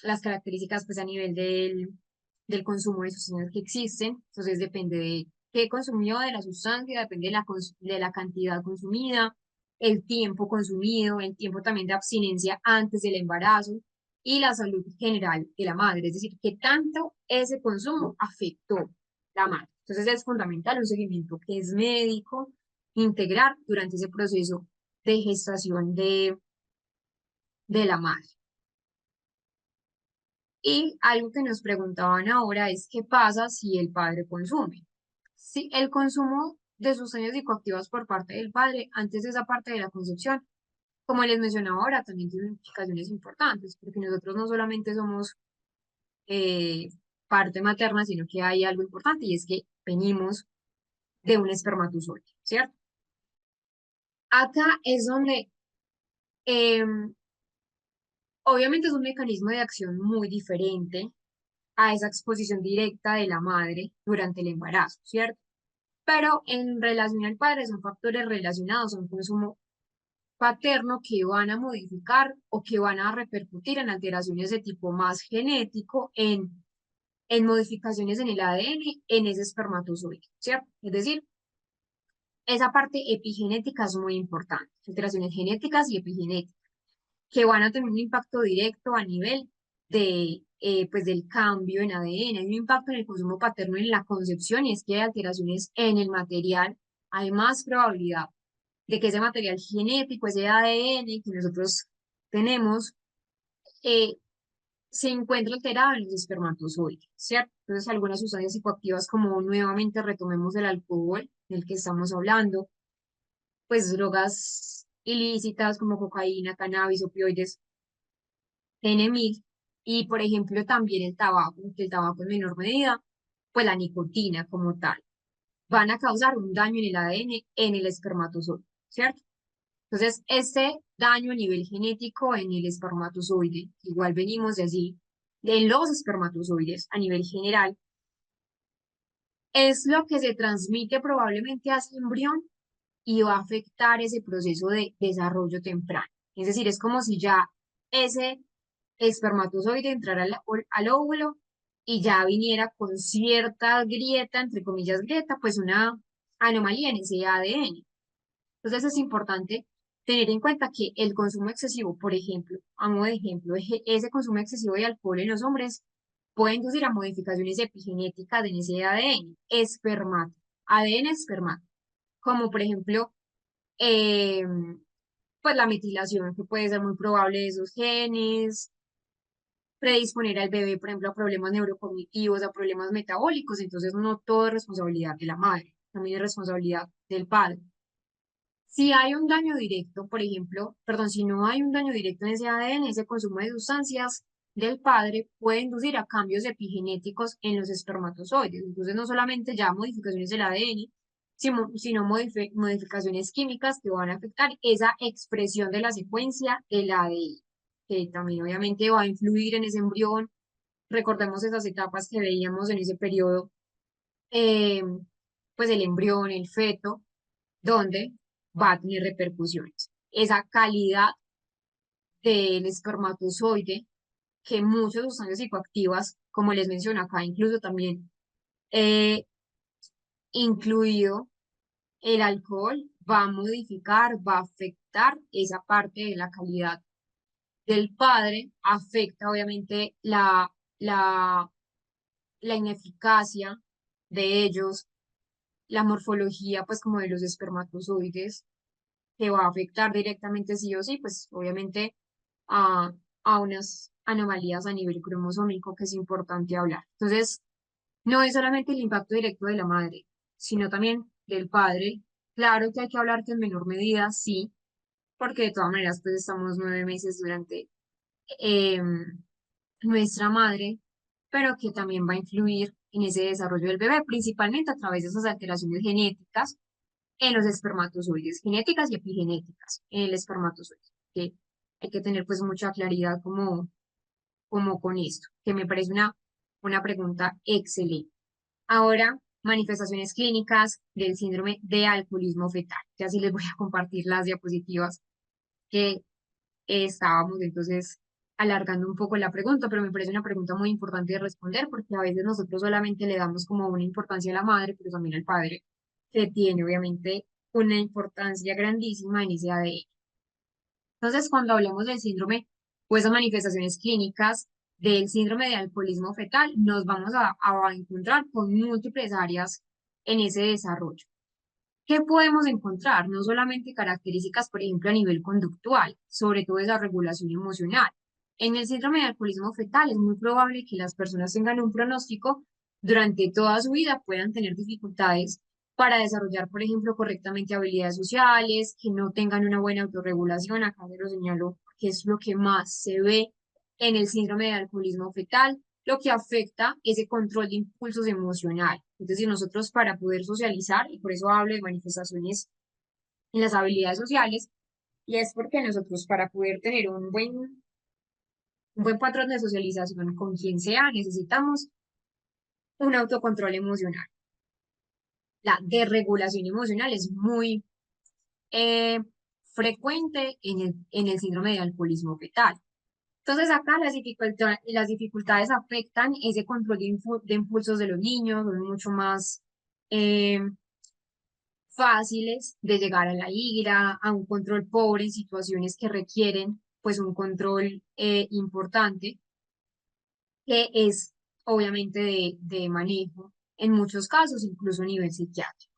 A: las características pues a nivel del consumo de sustancias que existen. Entonces depende de qué consumió de la sustancia, depende de la cantidad consumida, el tiempo consumido, el tiempo también de abstinencia antes del embarazo y la salud general de la madre, es decir, qué tanto ese consumo afectó la madre. Entonces es fundamental un seguimiento que es médico, integrar durante ese proceso de gestación de la madre. Y algo que nos preguntaban ahora es qué pasa si el padre consume. Si el consumo de sustancias psicoactivas por parte del padre antes de esa parte de la concepción, como les mencionaba ahora, también tiene implicaciones importantes, porque nosotros no solamente somos eh, parte materna, sino que hay algo importante y es que venimos de un espermatozoide, ¿cierto? Acá es donde em, obviamente es un mecanismo de acción muy diferente a esa exposición directa de la madre durante el embarazo, ¿cierto? Pero en relación al padre son factores relacionados a un consumo paterno que van a modificar o que van a repercutir en alteraciones de tipo más genético, en modificaciones en el ADN, en ese espermatozoide, ¿cierto? Es decir, esa parte epigenética es muy importante, alteraciones genéticas y epigenéticas, que van a tener un impacto directo a nivel pues del cambio en ADN. Hay un impacto en el consumo paterno en la concepción y es que hay alteraciones en el material. Hay más probabilidad de que ese material genético, ese ADN que nosotros tenemos, eh, se encuentre alterado en los espermatozoides, ¿cierto? Entonces, algunas sustancias psicoactivas, como nuevamente retomemos el alcohol, del que estamos hablando, pues drogas ilícitas como cocaína, cannabis, opioides, N1000 y, por ejemplo, también el tabaco, que el tabaco en menor medida, pues la nicotina como tal, van a causar un daño en el ADN en el espermatozoide, ¿cierto? Entonces, este daño a nivel genético en el espermatozoide, igual venimos de allí, de los espermatozoides a nivel general, es lo que se transmite probablemente a ese embrión y va a afectar ese proceso de desarrollo temprano. Es decir, es como si ya ese espermatozoide entrara al óvulo y ya viniera con cierta grieta, entre comillas grieta, pues una anomalía en ese ADN. Entonces es importante tener en cuenta que el consumo excesivo, por ejemplo, a modo de ejemplo, ese consumo excesivo de alcohol en los hombres puede inducir a modificaciones epigenéticas en ese ADN, espermato, ADN espermato, como por ejemplo, eh, pues la metilación, que puede ser muy probable de esos genes, predisponer al bebé, por ejemplo, a problemas neurocognitivos, a problemas metabólicos, entonces no todo es responsabilidad de la madre, también es responsabilidad del padre. Si hay un daño directo, por ejemplo, perdón, si no hay un daño directo en ese ADN, ese consumo de sustancias del padre puede inducir a cambios epigenéticos en los espermatozoides. Entonces, no solamente ya modificaciones del ADN, sino modificaciones químicas que van a afectar esa expresión de la secuencia del ADN, que también obviamente va a influir en ese embrión. Recordemos esas etapas que veíamos en ese periodo, eh, pues el embrión, el feto donde va a tener repercusiones. Esa calidad del espermatozoide, que muchas sustancias psicoactivas, como les menciono acá, incluso también eh, incluido el alcohol, va a modificar, va a afectar esa parte de la calidad del padre, afecta obviamente la ineficacia de ellos, la morfología, pues como de los espermatozoides, que va a afectar directamente sí o sí, pues obviamente a, a unas anomalías a nivel cromosómico que es importante hablar. Entonces, no es solamente el impacto directo de la madre, sino también del padre. Claro que hay que hablar que en menor medida, sí, porque de todas maneras, pues estamos 9 meses durante nuestra madre, pero que también va a influir en ese desarrollo del bebé, principalmente a través de esas alteraciones genéticas en los espermatozoides, genéticas y epigenéticas en el espermatozoide. Que hay que tener pues mucha claridad como con esto, que me parece una pregunta excelente. Ahora, manifestaciones clínicas del síndrome de alcoholismo fetal. Ya sí les voy a compartir las diapositivas que estábamos entonces alargando un poco la pregunta, pero me parece una pregunta muy importante de responder porque a veces nosotros solamente le damos como una importancia a la madre, pero también al padre, que tiene obviamente una importancia grandísima en ese ADN. Entonces, cuando hablamos del síndrome o esas manifestaciones clínicas del síndrome de alcoholismo fetal, nos vamos a encontrar con múltiples áreas en ese desarrollo. ¿Qué podemos encontrar? No solamente características, por ejemplo, a nivel conductual, sobre todo esa regulación emocional. En el síndrome de alcoholismo fetal es muy probable que las personas tengan un pronóstico durante toda su vida, puedan tener dificultades para desarrollar, por ejemplo, correctamente habilidades sociales, que no tengan una buena autorregulación. Acá se lo señalo, que es lo que más se ve en el síndrome de alcoholismo fetal, lo que afecta ese control de impulsos emocionales. Es decir, nosotros para poder socializar, y por eso hablo de manifestaciones en las habilidades sociales, y es porque nosotros para poder tener un buen patrón de socialización con quien sea, necesitamos un autocontrol emocional. La desregulación emocional es muy eh, frecuente en el síndrome de alcoholismo fetal. Entonces acá las dificultades afectan ese control de impulsos de los niños, son mucho más eh, fáciles de llegar a la ira, a un control pobre en situaciones que requieren pues un control importante, que es obviamente de manejo en muchos casos, incluso a nivel psiquiátrico.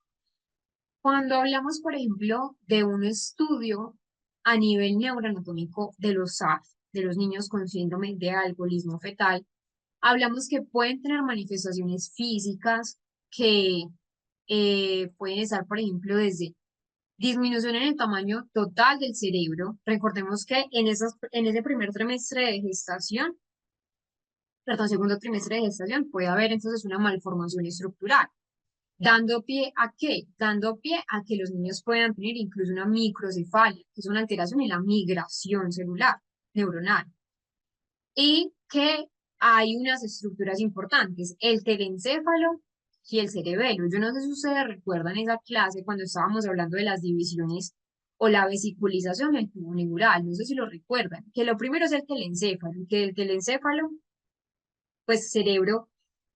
A: Cuando hablamos, por ejemplo, de un estudio a nivel neuroanatómico de los SAF, de los niños con síndrome de alcoholismo fetal, hablamos que pueden tener manifestaciones físicas que pueden estar, por ejemplo, desde disminución en el tamaño total del cerebro. Recordemos que en ese primer trimestre de gestación, perdón, segundo trimestre de gestación, puede haber entonces una malformación estructural. ¿Dando pie a qué? Dando pie a que los niños puedan tener incluso una microcefalia, que es una alteración en la migración celular, neuronal. Y que hay unas estructuras importantes, el telencéfalo y el cerebelo. Yo no sé si ustedes recuerdan esa clase cuando estábamos hablando de las divisiones o la vesiculización del tubo neural, no sé si lo recuerdan, que lo primero es el telencéfalo, que el telencéfalo, pues cerebro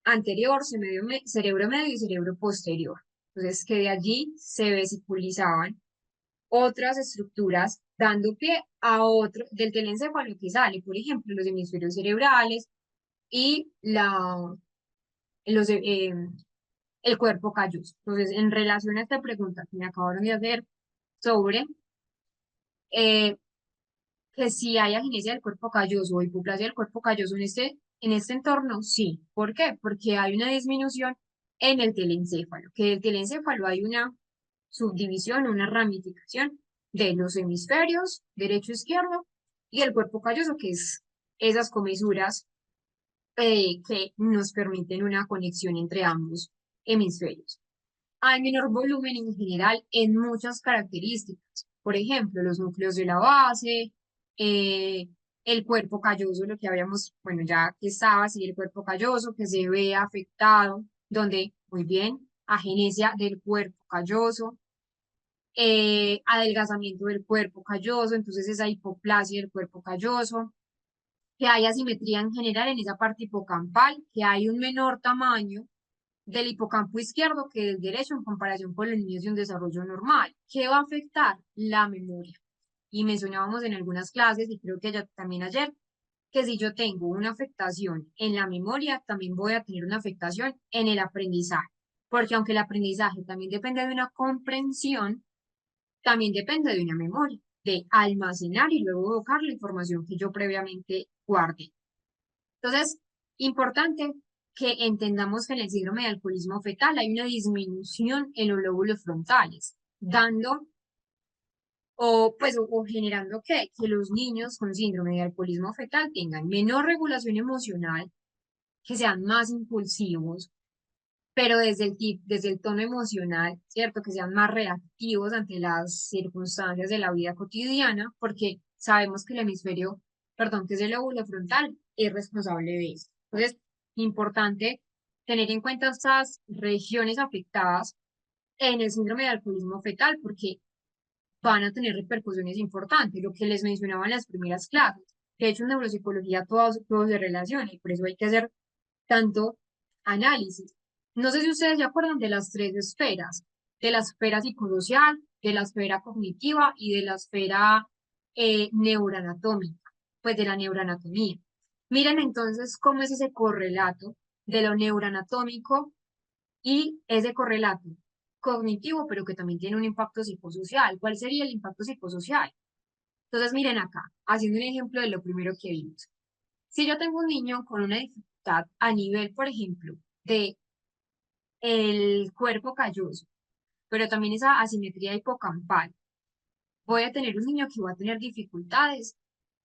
A: anterior, cerebro medio y cerebro posterior. Entonces, que de allí se vesiculizaban otras estructuras dando pie a otro del telencéfalo que sale, por ejemplo, los hemisferios cerebrales y los, el cuerpo calloso. Entonces, en relación a esta pregunta que me acabaron de hacer sobre eh, que si hay agenesia del cuerpo calloso o hipoplasia del cuerpo calloso en este entorno, sí. ¿Por qué? Porque hay una disminución en el telencéfalo, que del telencéfalo hay una subdivisión, una ramificación de los hemisferios derecho e izquierdo y el cuerpo calloso, que es esas comisuras que nos permiten una conexión entre ambos hemisferios. Hay menor volumen en general en muchas características. Por ejemplo, los núcleos de la base, eh, el cuerpo calloso, lo que habíamos, bueno, ya que estaba así, el cuerpo calloso que se ve afectado, donde, muy bien, agenesia del cuerpo calloso, adelgazamiento del cuerpo calloso, entonces esa hipoplasia del cuerpo calloso, que hay asimetría en general en esa parte hipocampal, que hay un menor tamaño del hipocampo izquierdo que del derecho en comparación con los niños de un desarrollo normal. ¿Qué va a afectar? La memoria. Y mencionábamos en algunas clases, y creo que ya, también ayer, que si yo tengo una afectación en la memoria, también voy a tener una afectación en el aprendizaje. Porque aunque el aprendizaje también depende de una comprensión, también depende de una memoria, de almacenar y luego evocar la información que yo previamente guardé. Entonces, importante que entendamos que en el síndrome de alcoholismo fetal hay una disminución en los lóbulos frontales, dando o generando que los niños con síndrome de alcoholismo fetal tengan menor regulación emocional, que sean más impulsivos, pero desde el tono emocional, ¿cierto? Que sean más reactivos ante las circunstancias de la vida cotidiana, porque sabemos que el hemisferio, perdón, que es el lóbulo frontal, es responsable de eso. Entonces, importante tener en cuenta estas regiones afectadas en el síndrome de alcoholismo fetal, porque van a tener repercusiones importantes, lo que les mencionaba en las primeras clases. De hecho, en neuropsicología todo se relaciona y por eso hay que hacer tanto análisis. No sé si ustedes se acuerdan de las tres esferas, de la esfera psicosocial, de la esfera cognitiva y de la esfera neuroanatómica, pues de la neuroanatomía. Miren entonces cómo es ese correlato de lo neuroanatómico y ese correlato cognitivo, pero que también tiene un impacto psicosocial. ¿Cuál sería el impacto psicosocial? Entonces, miren acá, haciendo un ejemplo de lo primero que vimos. Si yo tengo un niño con una dificultad a nivel, por ejemplo, de el cuerpo calloso, pero también esa asimetría hipocampal, voy a tener un niño que va a tener dificultades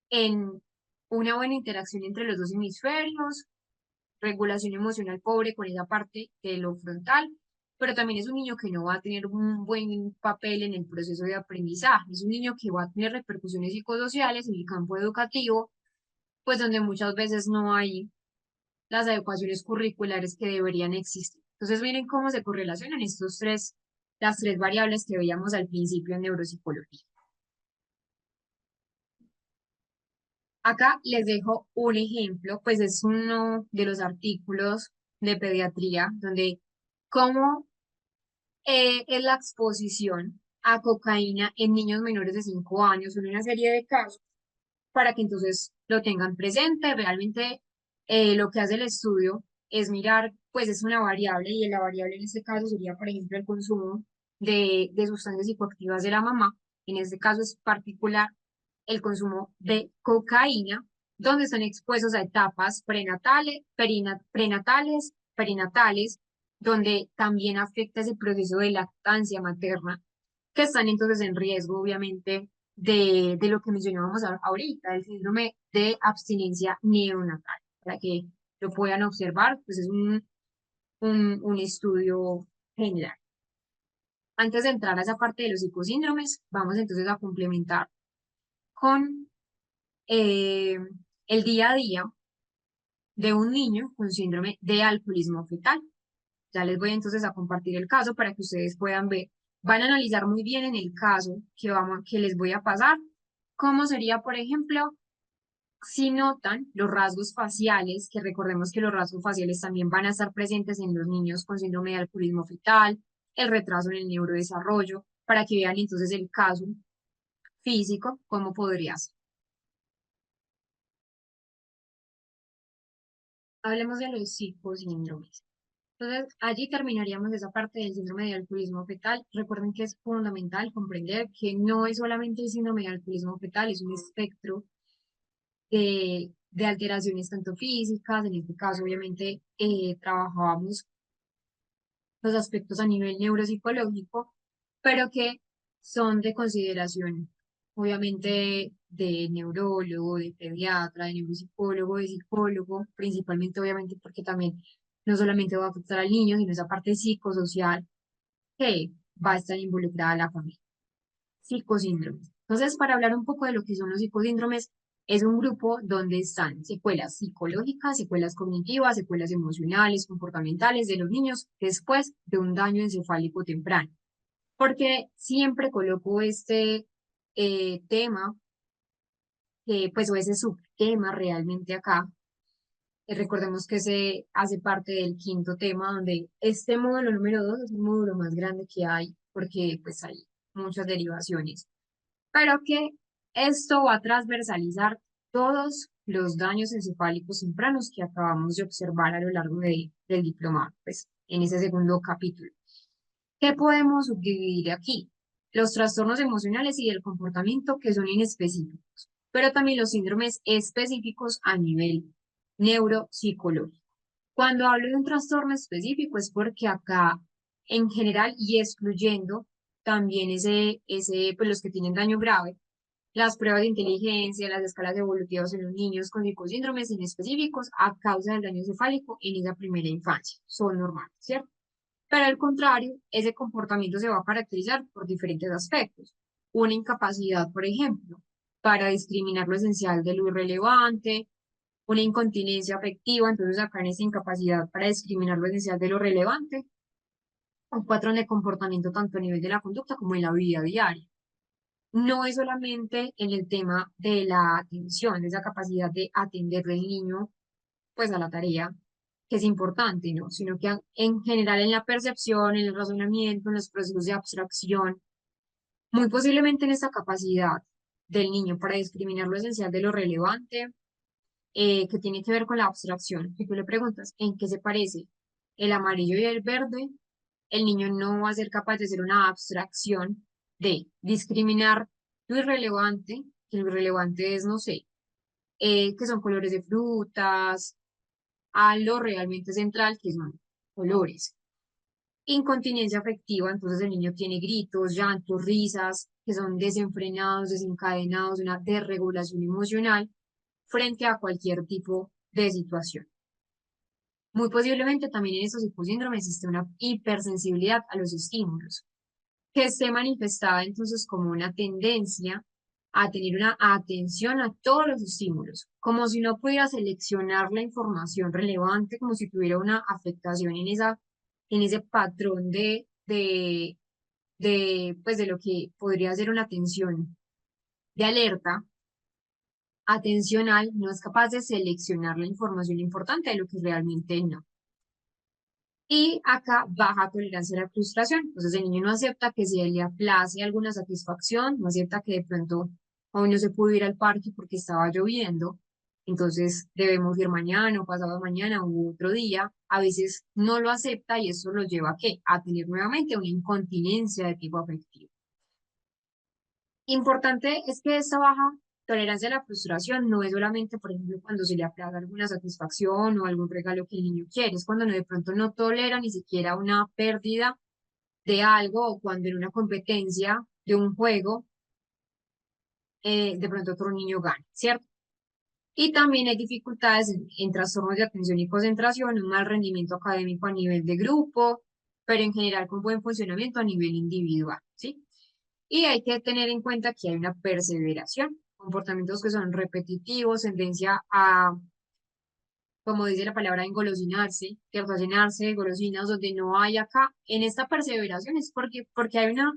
A: en una buena interacción entre los dos hemisferios, regulación emocional pobre con esa parte de lo frontal, pero también es un niño que no va a tener un buen papel en el proceso de aprendizaje, es un niño que va a tener repercusiones psicosociales en el campo educativo, pues donde muchas veces no hay las adecuaciones curriculares que deberían existir. Entonces, miren cómo se correlacionan las tres variables que veíamos al principio en neuropsicología. Acá les dejo un ejemplo, pues es uno de los artículos de pediatría donde cómo es la exposición a cocaína en niños menores de 5 años, en una serie de casos, para que entonces lo tengan presente. Realmente lo que hace el estudio es mirar, pues es una variable y la variable en este caso sería, por ejemplo, el consumo de sustancias psicoactivas de la mamá. En este caso es particular el consumo de cocaína, donde están expuestos a etapas perinatales, donde también afecta ese proceso de lactancia materna, que están entonces en riesgo, obviamente, de lo que mencionábamos ahorita, el síndrome de abstinencia neonatal, para que lo puedan observar, pues es un estudio general. Antes de entrar a esa parte de los psicosíndromes, vamos entonces a complementar con eh, el día a día de un niño con síndrome de alcoholismo fetal. Ya les voy entonces a compartir el caso para que ustedes puedan ver. Van a analizar muy bien en el caso que les voy a pasar, cómo sería, por ejemplo, si notan los rasgos faciales, que recordemos que los rasgos faciales también van a estar presentes en los niños con síndrome de alcoholismo fetal, el retraso en el neurodesarrollo, para que vean entonces el caso físico, cómo podría ser. Hablemos de los psicosíndromes. Entonces, allí terminaríamos esa parte del síndrome de alcoholismo fetal. Recuerden que es fundamental comprender que no es solamente el síndrome de alcoholismo fetal, es un espectro de alteraciones tanto físicas, en este caso obviamente trabajábamos los aspectos a nivel neuropsicológico, pero que son de consideración, obviamente, de neurólogo, de pediatra, de neuropsicólogo, de psicólogo, principalmente, obviamente, porque también no solamente va a afectar al niño, sino esa parte psicosocial que va a estar involucrada la familia. Psicosíndromes. Entonces, para hablar un poco de lo que son los psicosíndromes, es un grupo donde están secuelas psicológicas, secuelas cognitivas, secuelas emocionales, comportamentales de los niños después de un daño encefálico temprano. Porque siempre coloco este tema, pues o ese subtema realmente acá. Recordemos que se hace parte del quinto tema, donde este módulo número 2 es el módulo más grande que hay, porque pues hay muchas derivaciones, pero que esto va a transversalizar todos los daños encefálicos tempranos que acabamos de observar a lo largo del diplomado, pues en ese segundo capítulo. ¿Qué podemos subdividir aquí? Los trastornos emocionales y del comportamiento que son inespecíficos, pero también los síndromes específicos a nivel neuropsicológico. Cuando hablo de un trastorno específico es porque acá, en general y excluyendo también pues los que tienen daño grave, las pruebas de inteligencia, las escalas evolutivas en los niños con psicosíndromes en específicos a causa del daño encefálico en esa primera infancia son normales, ¿cierto? Pero al contrario, ese comportamiento se va a caracterizar por diferentes aspectos. Una incapacidad, por ejemplo, para discriminar lo esencial de lo irrelevante, una incontinencia afectiva, entonces acá en esa incapacidad para discriminar lo esencial de lo relevante, un patrón de comportamiento tanto a nivel de la conducta como en la vida diaria. No es solamente en el tema de la atención, de esa capacidad de atender del niño pues a la tarea, que es importante, ¿no? Sino que en general en la percepción, en el razonamiento, en los procesos de abstracción, muy posiblemente en esa capacidad del niño para discriminar lo esencial de lo relevante, que tiene que ver con la abstracción. Si tú le preguntas en qué se parece el amarillo y el verde, el niño no va a ser capaz de hacer una abstracción de discriminar lo irrelevante, que lo irrelevante es, no sé, que son colores de frutas, a lo realmente central, que son colores. Incontinencia afectiva, entonces el niño tiene gritos, llantos, risas, que son desenfrenados, desencadenados, una desregulación emocional frente a cualquier tipo de situación. Muy posiblemente también en estos hiposíndromes existe una hipersensibilidad a los estímulos, que esté manifestada entonces como una tendencia a tener una atención a todos los estímulos, como si no pudiera seleccionar la información relevante, como si tuviera una afectación en ese patrón pues de lo que podría ser una atención de alerta atencional, no es capaz de seleccionar la información importante de lo que realmente no. Y acá baja tolerancia a la frustración. Entonces el niño no acepta que se le aplace alguna satisfacción, no acepta que de pronto hoy no se pudo ir al parque porque estaba lloviendo, entonces debemos ir mañana o pasado mañana u otro día. A veces no lo acepta y eso lo lleva a ¿qué? A tener nuevamente una incontinencia de tipo afectivo. Importante es que esta baja tolerancia a la frustración no es solamente, por ejemplo, cuando se le aplaza alguna satisfacción o algún regalo que el niño quiere, es cuando de pronto no tolera ni siquiera una pérdida de algo o cuando en una competencia de un juego, de pronto otro niño gana, ¿cierto? Y también hay dificultades en trastornos de atención y concentración, un mal rendimiento académico a nivel de grupo, pero en general con buen funcionamiento a nivel individual, ¿sí? Y hay que tener en cuenta que hay una perseveración, comportamientos que son repetitivos, tendencia a, como dice la palabra, engolosinarse, ¿cierto? A llenarse de golosinas donde no hay acá. En esta perseveración es porque hay una,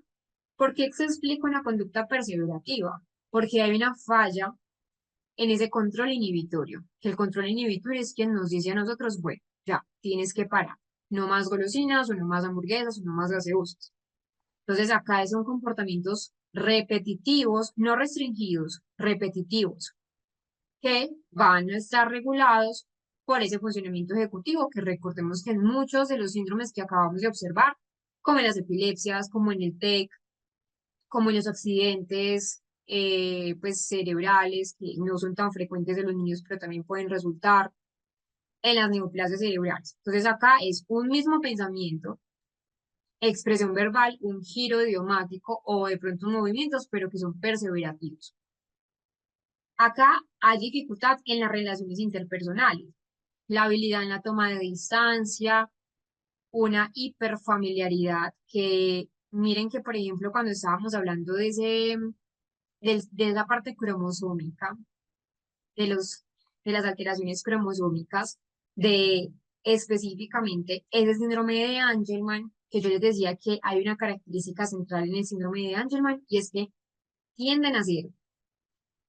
A: ¿por qué se explica una conducta perseverativa? Porque hay una falla en ese control inhibitorio, que el control inhibitorio es quien nos dice a nosotros, bueno, ya, tienes que parar, no más golosinas, o no más hamburguesas, o no más gaseosas. Entonces, acá son comportamientos repetitivos, no restringidos, repetitivos, que van a estar regulados por ese funcionamiento ejecutivo, que recordemos que en muchos de los síndromes que acabamos de observar, como en las epilepsias, como en el TEC, como en los accidentes pues cerebrales, que no son tan frecuentes de los niños, pero también pueden resultar en las neoplasias cerebrales. Entonces, acá es un mismo pensamiento expresión verbal, un giro idiomático o de pronto movimientos, pero que son perseverativos. Acá hay dificultad en las relaciones interpersonales, la habilidad en la toma de distancia, una hiperfamiliaridad que miren que, por ejemplo, cuando estábamos hablando de esa parte cromosómica, de los, de las alteraciones cromosómicas, de específicamente ese síndrome de Angelman, que yo les decía que hay una característica central en el síndrome de Angelman y es que tienden a ser,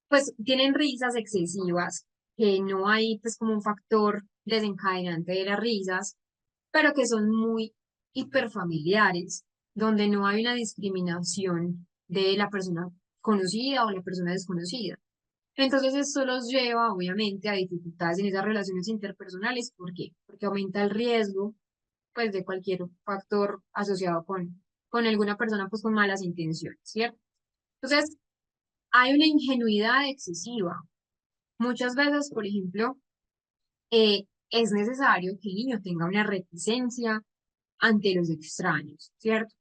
A: pues tienen risas excesivas, que no hay pues como un factor desencadenante de las risas, pero que son muy hiperfamiliares, donde no hay una discriminación de la persona conocida o la persona desconocida. Entonces esto los lleva, obviamente, a dificultades en esas relaciones interpersonales. ¿Por qué? Porque aumenta el riesgo, pues, de cualquier factor asociado con alguna persona, pues, con malas intenciones, ¿cierto? Entonces, hay una ingenuidad excesiva. Muchas veces, por ejemplo, es necesario que el niño tenga una reticencia ante los extraños, ¿cierto?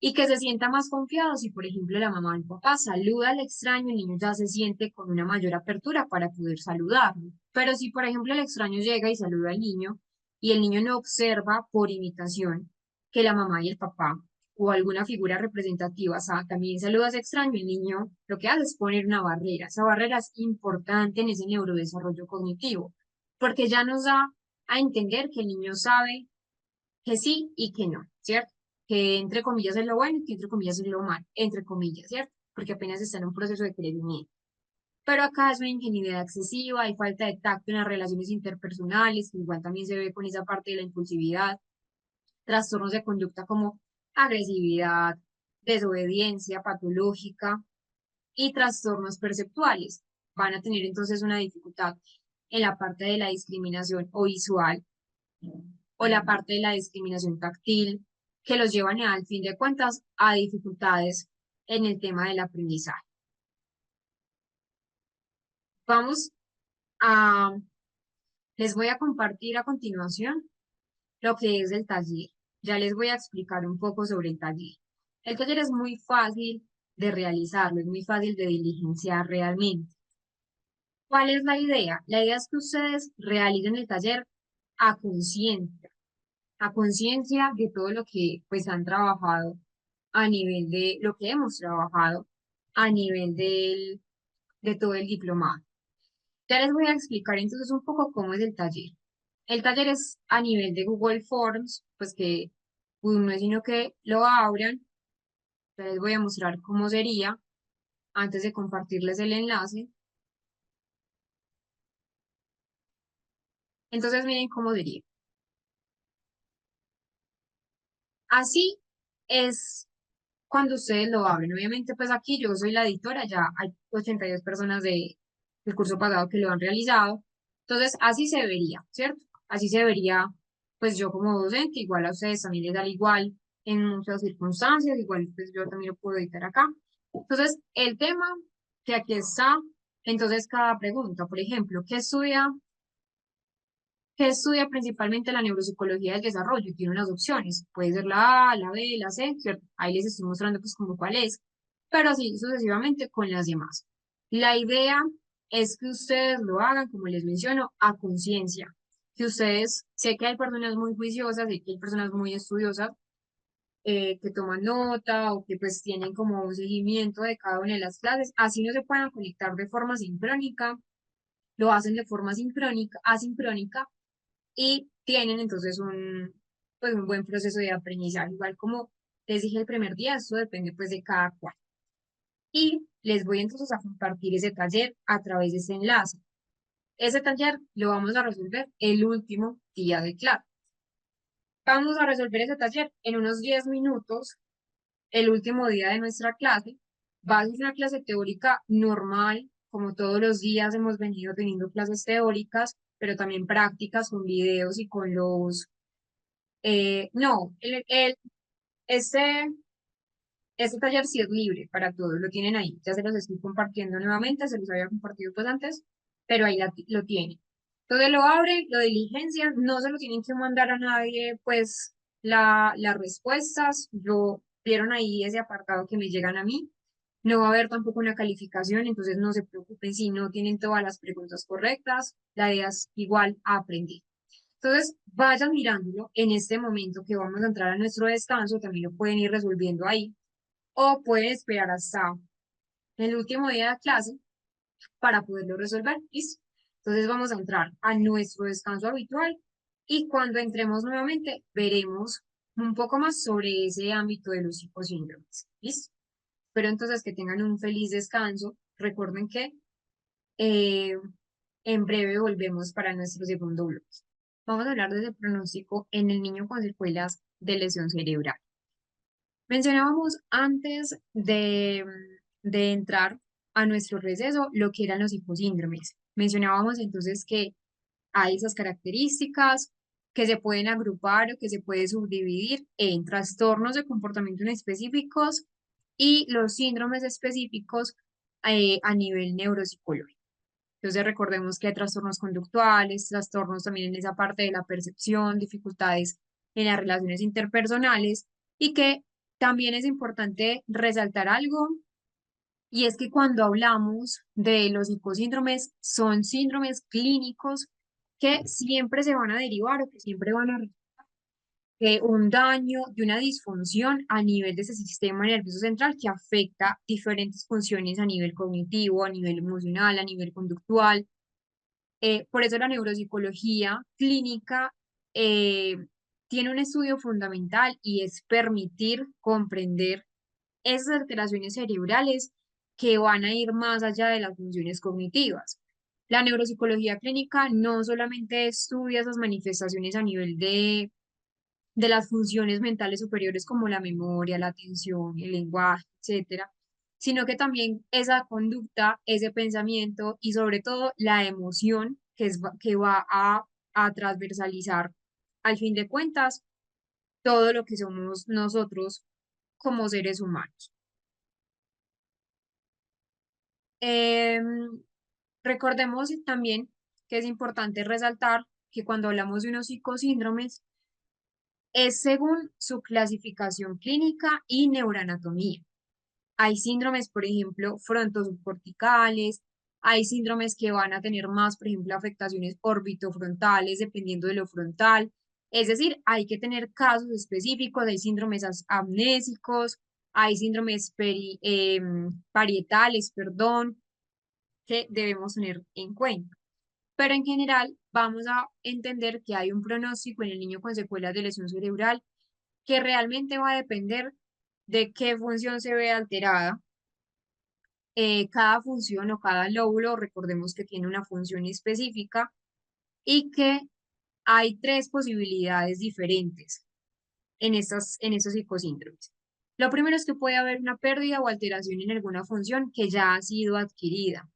A: Y que se sienta más confiado si, por ejemplo, la mamá o el papá saluda al extraño, el niño ya se siente con una mayor apertura para poder saludarlo. Pero si, por ejemplo, el extraño llega y saluda al niño y el niño no observa por imitación, que la mamá y el papá o alguna figura representativa también saludas extraño, el niño lo que hace es poner una barrera. Esa barrera es importante en ese neurodesarrollo cognitivo, porque ya nos da a entender que el niño sabe que sí y que no, ¿cierto? Que entre comillas es lo bueno y que entre comillas es lo malo, entre comillas, ¿cierto? Porque apenas está en un proceso de crecimiento. Pero acá es una ingenuidad excesiva, hay falta de tacto en las relaciones interpersonales, que igual también se ve con esa parte de la impulsividad, trastornos de conducta como agresividad, desobediencia patológica y trastornos perceptuales. Van a tener entonces una dificultad en la parte de la discriminación o visual o la parte de la discriminación táctil, que los llevan al fin de cuentas a dificultades en el tema del aprendizaje. Vamos a, les voy a compartir a continuación lo que es el taller. Ya les voy a explicar un poco sobre el taller. El taller es muy fácil de realizarlo, es muy fácil de diligenciar realmente. ¿Cuál es la idea? La idea es que ustedes realicen el taller a conciencia de todo lo que pues han trabajado a nivel de lo que hemos trabajado a nivel de todo el diplomado. Ya les voy a explicar entonces un poco cómo es el taller. El taller es a nivel de Google Forms, pues que no es sino que lo abran. Ya les voy a mostrar cómo sería antes de compartirles el enlace. Entonces miren cómo sería. Así es cuando ustedes lo abren. Obviamente, pues aquí yo soy la editora, ya hay 82 personas del curso pasado que lo han realizado. Entonces, así se vería, ¿cierto? Así se vería, pues yo como docente, igual a ustedes también les da igual en muchas circunstancias, igual pues yo también lo puedo editar acá. Entonces, el tema que aquí está, entonces cada pregunta, por ejemplo, que estudia principalmente la neuropsicología del desarrollo? Tiene unas opciones, puede ser la A, la B, la C, ¿cierto? Ahí les estoy mostrando pues como cuál es, pero así sucesivamente con las demás. La idea es que ustedes lo hagan, como les menciono, a conciencia, que ustedes, sé que hay personas muy juiciosas, sé que hay personas muy estudiosas, que toman nota o que pues tienen como un seguimiento de cada una de las clases, así no se puedan conectar de forma sincrónica, lo hacen de forma sincrónica, asincrónica, y tienen entonces pues un buen proceso de aprendizaje. Igual como les dije el primer día, eso depende pues de cada cual. Y les voy entonces a compartir ese taller a través de ese enlace. Ese taller lo vamos a resolver el último día de clase. Vamos a resolver ese taller en unos 10 minutos, el último día de nuestra clase. Va a ser una clase teórica normal, como todos los días hemos venido teniendo clases teóricas, pero también prácticas con videos y con los no, este, este taller sí es libre para todos, lo tienen ahí. Ya se los estoy compartiendo nuevamente, se los había compartido pues antes, pero ahí lo tienen. Entonces lo abren, lo diligencian, no se lo tienen que mandar a nadie, pues las respuestas, vieron ahí ese apartado que me llegan a mí. No va a haber tampoco una calificación, entonces no se preocupen si no tienen todas las preguntas correctas. La idea es igual a aprender. Entonces, vayan mirándolo en este momento que vamos a entrar a nuestro descanso, también lo pueden ir resolviendo ahí, o pueden esperar hasta el último día de clase para poderlo resolver. ¿Listo? Entonces vamos a entrar a nuestro descanso habitual y cuando entremos nuevamente veremos un poco más sobre ese ámbito de los psicosíndromes. ¿Listo? Espero entonces que tengan un feliz descanso. Recuerden que eh, en breve volvemos para nuestro segundo bloque. Vamos a hablar desde el pronóstico en el niño con secuelas de lesión cerebral. Mencionábamos antes de entrar a nuestro receso lo que eran los hiposíndromes. Mencionábamos entonces que hay esas características que se pueden agrupar o que se puede subdividir en trastornos de comportamiento específicos y los síndromes específicos a nivel neuropsicológico. Entonces recordemos que hay trastornos conductuales, trastornos también en esa parte de la percepción, dificultades en las relaciones interpersonales y que también es importante resaltar algo y es que cuando hablamos de los psicosíndromes son síndromes clínicos que siempre se van a derivar o que siempre van a un daño, de una disfunción a nivel de ese sistema nervioso central que afecta diferentes funciones a nivel cognitivo, a nivel emocional, a nivel conductual. Por eso la neuropsicología clínica eh, tiene un estudio fundamental y es permitir comprender esas alteraciones cerebrales que van a ir más allá de las funciones cognitivas. La neuropsicología clínica no solamente estudia esas manifestaciones a nivel de las funciones mentales superiores como la memoria, la atención, el lenguaje, etcétera, sino que también esa conducta, ese pensamiento y sobre todo la emoción que va a transversalizar al fin de cuentas todo lo que somos nosotros como seres humanos. Em, Recordemos también que es importante resaltar que cuando hablamos de unos psicosíndromes es según su clasificación clínica y neuroanatomía. Hay síndromes, por ejemplo, frontosubcorticales, hay síndromes que van a tener más, por ejemplo, afectaciones orbitofrontales, dependiendo de lo frontal. Es decir, hay que tener casos específicos, hay síndromes amnésicos, hay síndromes parietales, perdón, que debemos tener en cuenta. Pero en general, vamos a entender que hay un pronóstico en el niño con secuelas de lesión cerebral que realmente va a depender de qué función se ve alterada. Cada función o cada lóbulo, recordemos que tiene una función específica y que hay tres posibilidades diferentes en estos psicosíndromes. Lo primero es que puede haber una pérdida o alteración en alguna función que ya ha sido adquirida.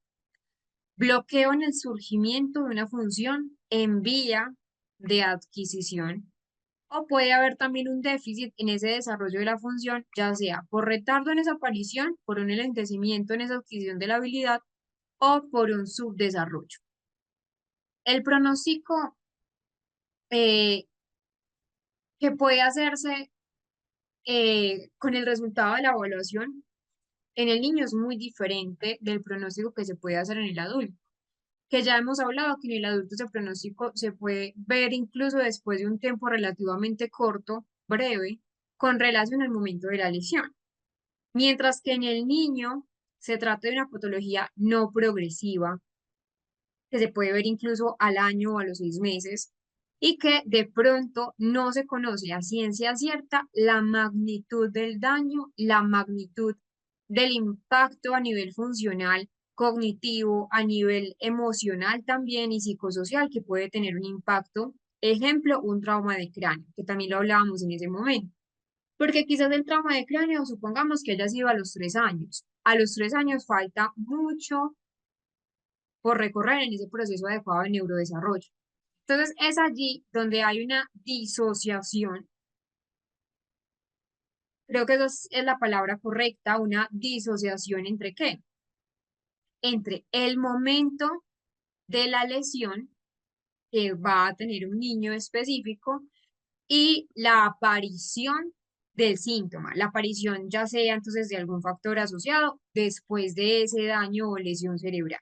A: Bloqueo en el surgimiento de una función en vía de adquisición. O puede haber también un déficit en ese desarrollo de la función, ya sea por retardo en esa aparición, por un enlentecimiento en esa adquisición de la habilidad o por un subdesarrollo. El pronóstico eh, que puede hacerse con el resultado de la evaluación en el niño es muy diferente del pronóstico que se puede hacer en el adulto, que ya hemos hablado que en el adulto ese pronóstico se puede ver incluso después de un tiempo relativamente corto, breve, con relación al momento de la lesión. Mientras que en el niño se trata de una patología no progresiva, que se puede ver incluso al año o a los 6 meses, y que de pronto no se conoce a ciencia cierta la magnitud del daño, la magnitud del impacto a nivel funcional, cognitivo, a nivel emocional también y psicosocial que puede tener un impacto. Ejemplo, un trauma de cráneo, que también lo hablábamos en ese momento. Porque quizás el trauma de cráneo, supongamos que haya sido a los 3 años. A los 3 años falta mucho por recorrer en ese proceso adecuado de neurodesarrollo. Entonces, es allí donde hay una disociación, creo que esa es la palabra correcta, una disociación entre qué? Entre el momento de la lesión que va a tener un niño específico y la aparición del síntoma, la aparición ya sea entonces de algún factor asociado después de ese daño o lesión cerebral.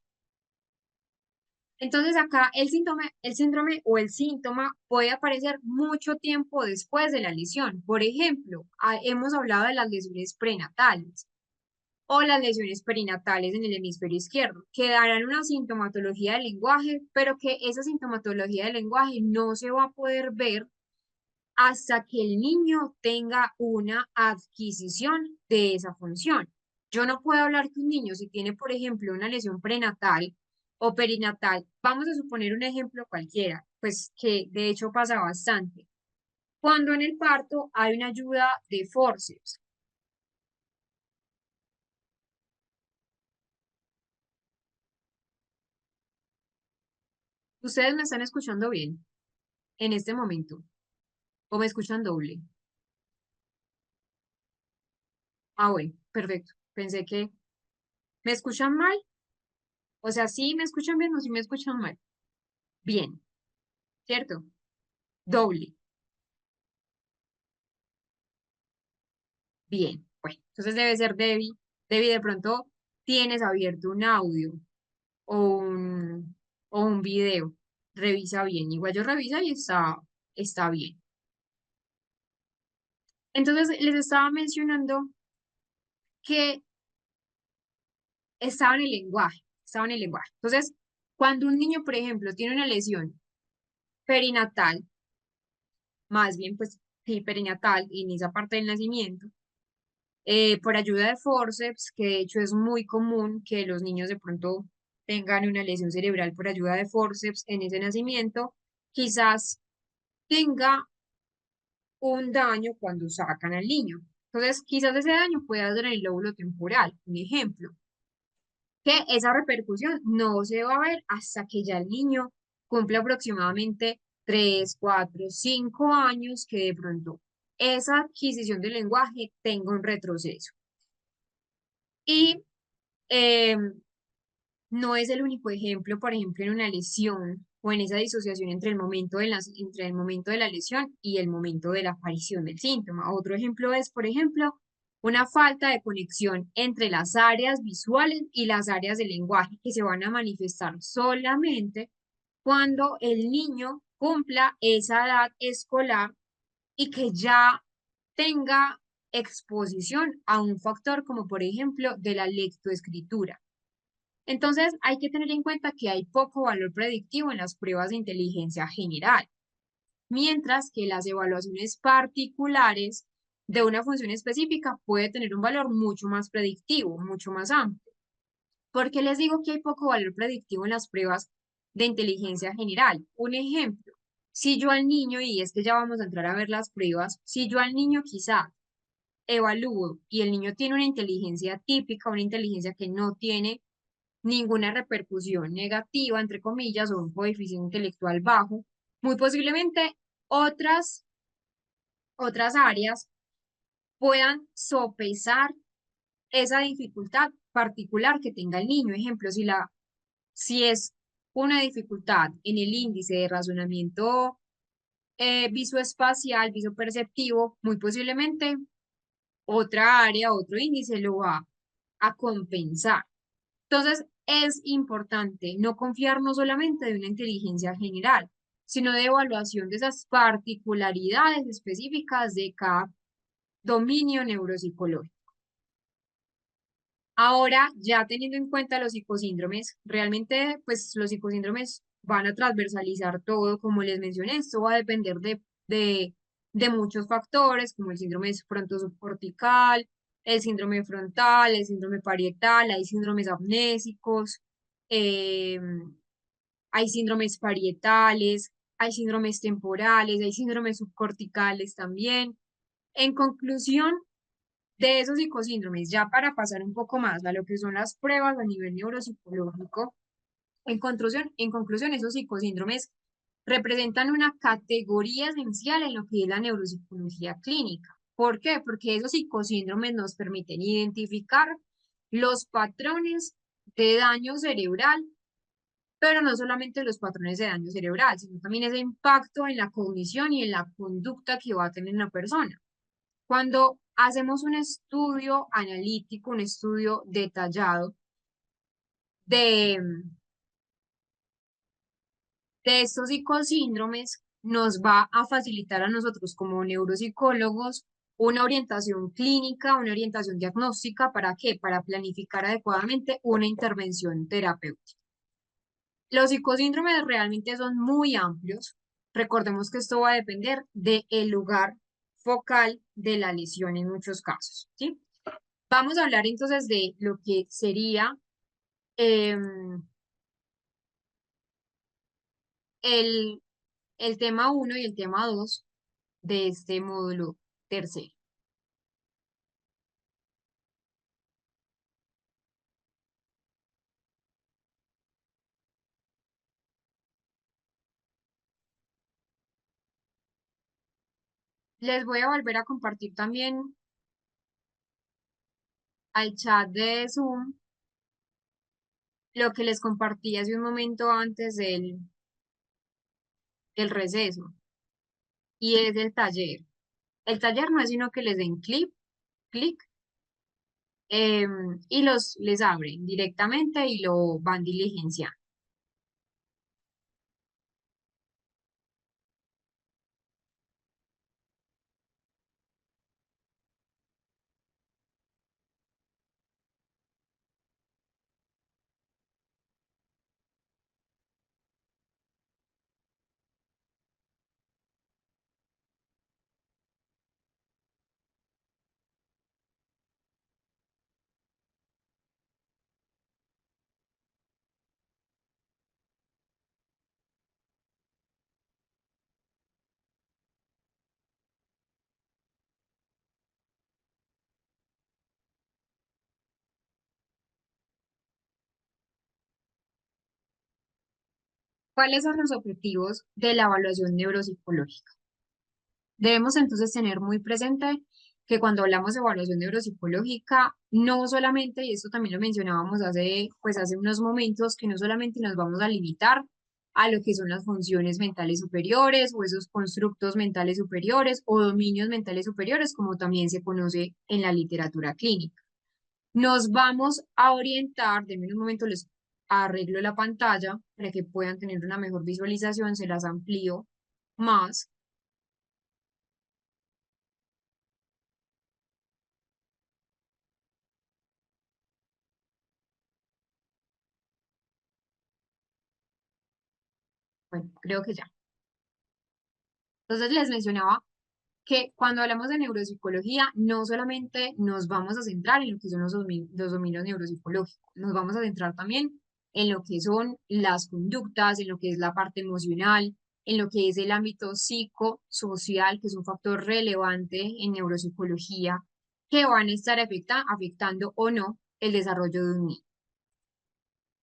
A: Entonces acá el síndrome o el síntoma puede aparecer mucho tiempo después de la lesión. Por ejemplo, hemos hablado de las lesiones prenatales o las lesiones perinatales en el hemisferio izquierdo, que darán una sintomatología del lenguaje, pero que esa sintomatología del lenguaje no se va a poder ver hasta que el niño tenga una adquisición de esa función. Yo no puedo hablar que un niño, si tiene, por ejemplo, una lesión prenatal o perinatal, vamos a suponer un ejemplo cualquiera, pues que de hecho pasa bastante. Cuando en el parto hay una ayuda de forceps. ¿Ustedes me están escuchando bien en este momento o me escuchan doble? Ah, bueno, perfecto. Pensé que me escuchan mal, o sea, sí me escuchan bien o sí me escuchan mal. Bien, ¿cierto? Doble. Bien, bueno, entonces debe ser Debbie. Debbie, de pronto tienes abierto un audio o o un video. Revisa bien. Igual yo revisa y está bien. Entonces, les estaba mencionando que estaba en el lenguaje. Entonces, cuando un niño, por ejemplo, tiene una lesión perinatal, más bien, pues, sí, perinatal, en esa parte del nacimiento, por ayuda de forceps, que de hecho es muy común que los niños de pronto tengan una lesión cerebral por ayuda de forceps en ese nacimiento, quizás tenga un daño cuando sacan al niño. Entonces, quizás ese daño pueda ser en el lóbulo temporal, un ejemplo, que esa repercusión no se va a ver hasta que ya el niño cumple aproximadamente 3, 4, 5 años, que de pronto esa adquisición del lenguaje tenga un retroceso. Y eh, no es el único ejemplo, por ejemplo, en una lesión o en esa disociación entre entre el momento de la lesión y el momento de la aparición del síntoma. Otro ejemplo es, por ejemplo, una falta de conexión entre las áreas visuales y las áreas del lenguaje que se van a manifestar solamente cuando el niño cumpla esa edad escolar y que ya tenga exposición a un factor como, por ejemplo, de la lectoescritura. Entonces, hay que tener en cuenta que hay poco valor predictivo en las pruebas de inteligencia general, mientras que las evaluaciones particulares de una función específica puede tener un valor mucho más predictivo, mucho más amplio. ¿Por qué les digo que hay poco valor predictivo en las pruebas de inteligencia general? Un ejemplo, si yo al niño, y es que ya vamos a entrar a ver las pruebas, si yo al niño quizá evalúo y el niño tiene una inteligencia típica, una inteligencia que no tiene ninguna repercusión negativa, entre comillas, o un coeficiente intelectual bajo, muy posiblemente otras, otras áreas puedan sopesar esa dificultad particular que tenga el niño. Ejemplo, si es una dificultad en el índice de razonamiento visoespacial, visoperceptivo, muy posiblemente otra área, otro índice lo va a compensar. Entonces, es importante no confiar no solamente de una inteligencia general, sino de evaluación de esas particularidades específicas de cada dominio neuropsicológico. Ahora, ya teniendo en cuenta los psicosíndromes, realmente, pues los psicosíndromes van a transversalizar todo, como les mencioné, esto va a depender de muchos factores, como el síndrome frontosubcortical, el síndrome frontal, el síndrome parietal, hay síndromes amnésicos, eh, hay síndromes parietales, hay síndromes temporales, hay síndromes subcorticales también. En conclusión, de esos psicosíndromes, ya para pasar un poco más a lo que son las pruebas a nivel neuropsicológico, en conclusión, esos psicosíndromes representan una categoría esencial en lo que es la neuropsicología clínica. ¿Por qué? Porque esos psicosíndromes nos permiten identificar los patrones de daño cerebral, pero no solamente los patrones de daño cerebral, sino también ese impacto en la cognición y en la conducta que va a tener una persona. Cuando hacemos un estudio analítico, un estudio detallado de, de estos psicosíndromes, nos va a facilitar a nosotros como neuropsicólogos una orientación clínica, una orientación diagnóstica. ¿Para qué? Para planificar adecuadamente una intervención terapéutica. Los psicosíndromes realmente son muy amplios. Recordemos que esto va a depender del lugar focal de la lesión en muchos casos, ¿sí? Vamos a hablar entonces de lo que sería em, el, el tema uno y el tema 2 de este módulo tercero. Les voy a volver a compartir también al chat de Zoom lo que les compartí hace un momento antes del receso, y es el taller. El taller no es sino que les den clic, y les abren directamente y lo van diligenciando. ¿Cuáles son los objetivos de la evaluación neuropsicológica? Debemos entonces tener muy presente que cuando hablamos de evaluación neuropsicológica, no solamente, y esto también lo mencionábamos hace unos momentos, que no solamente nos vamos a limitar a lo que son las funciones mentales superiores o esos constructos mentales superiores o dominios mentales superiores, como también se conoce en la literatura clínica. Nos vamos a orientar, de un momento les arreglo la pantalla para que puedan tener una mejor visualización, se las amplío más. Bueno, creo que ya. Entonces les mencionaba que cuando hablamos de neuropsicología, no solamente nos vamos a centrar en lo que son los dominios neuropsicológicos, nos vamos a centrar también en lo que son las conductas, en lo que es la parte emocional, en lo que es el ámbito psicosocial, que es un factor relevante en neuropsicología, que van a estar afectando o no el desarrollo de un niño.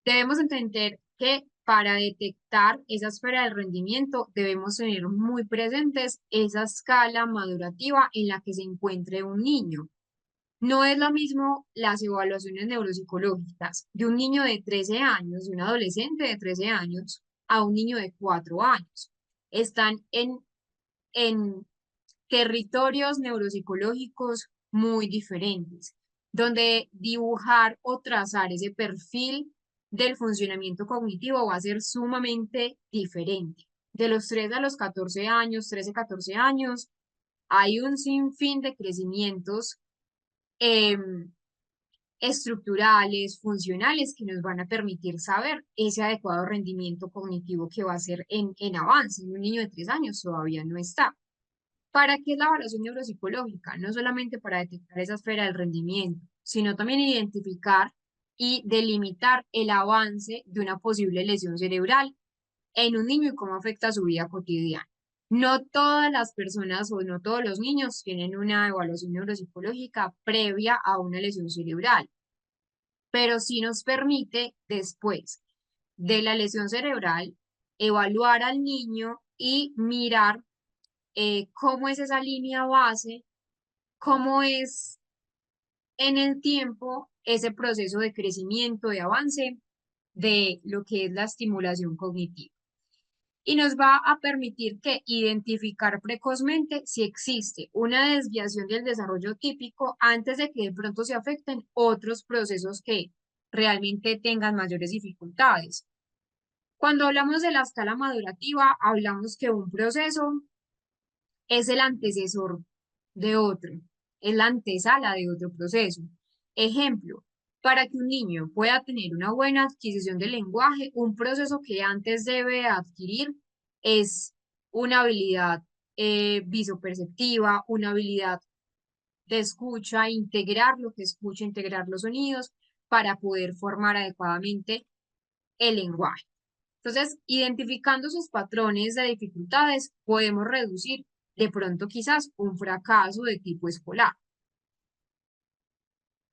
A: Debemos entender que para detectar esa esfera del rendimiento debemos tener muy presentes esa escala madurativa en la que se encuentre un niño. No es lo mismo las evaluaciones neuropsicológicas de un niño de 13 años, de un adolescente de 13 años, a un niño de 4 años. Están en territorios neuropsicológicos muy diferentes, donde dibujar o trazar ese perfil del funcionamiento cognitivo va a ser sumamente diferente. De los 3 a los 14 años, 13, 14 años, hay un sinfín de crecimientos estructurales, funcionales, que nos van a permitir saber ese adecuado rendimiento cognitivo que va a ser en avance. Un niño de 3 años todavía no está. ¿Para qué es la evaluación neuropsicológica? No solamente para detectar esa esfera del rendimiento, sino también identificar y delimitar el avance de una posible lesión cerebral en un niño y cómo afecta su vida cotidiana. No todas las personas o no todos los niños tienen una evaluación neuropsicológica previa a una lesión cerebral, pero sí nos permite después de la lesión cerebral evaluar al niño y mirar cómo es esa línea base, cómo es en el tiempo ese proceso de crecimiento, de avance de lo que es la estimulación cognitiva. Y nos va a permitir que identificar precozmente si existe una desviación del desarrollo típico antes de que de pronto se afecten otros procesos que realmente tengan mayores dificultades. Cuando hablamos de la escala madurativa, hablamos que un proceso es el antecesor de otro, es la antesala de otro proceso. Ejemplo, para que un niño pueda tener una buena adquisición del lenguaje, un proceso que antes debe adquirir es una habilidad visoperceptiva, una habilidad de escucha, integrar lo que escucha, integrar los sonidos para poder formar adecuadamente el lenguaje. Entonces, identificando sus patrones de dificultades, podemos reducir de pronto quizás un fracaso de tipo escolar.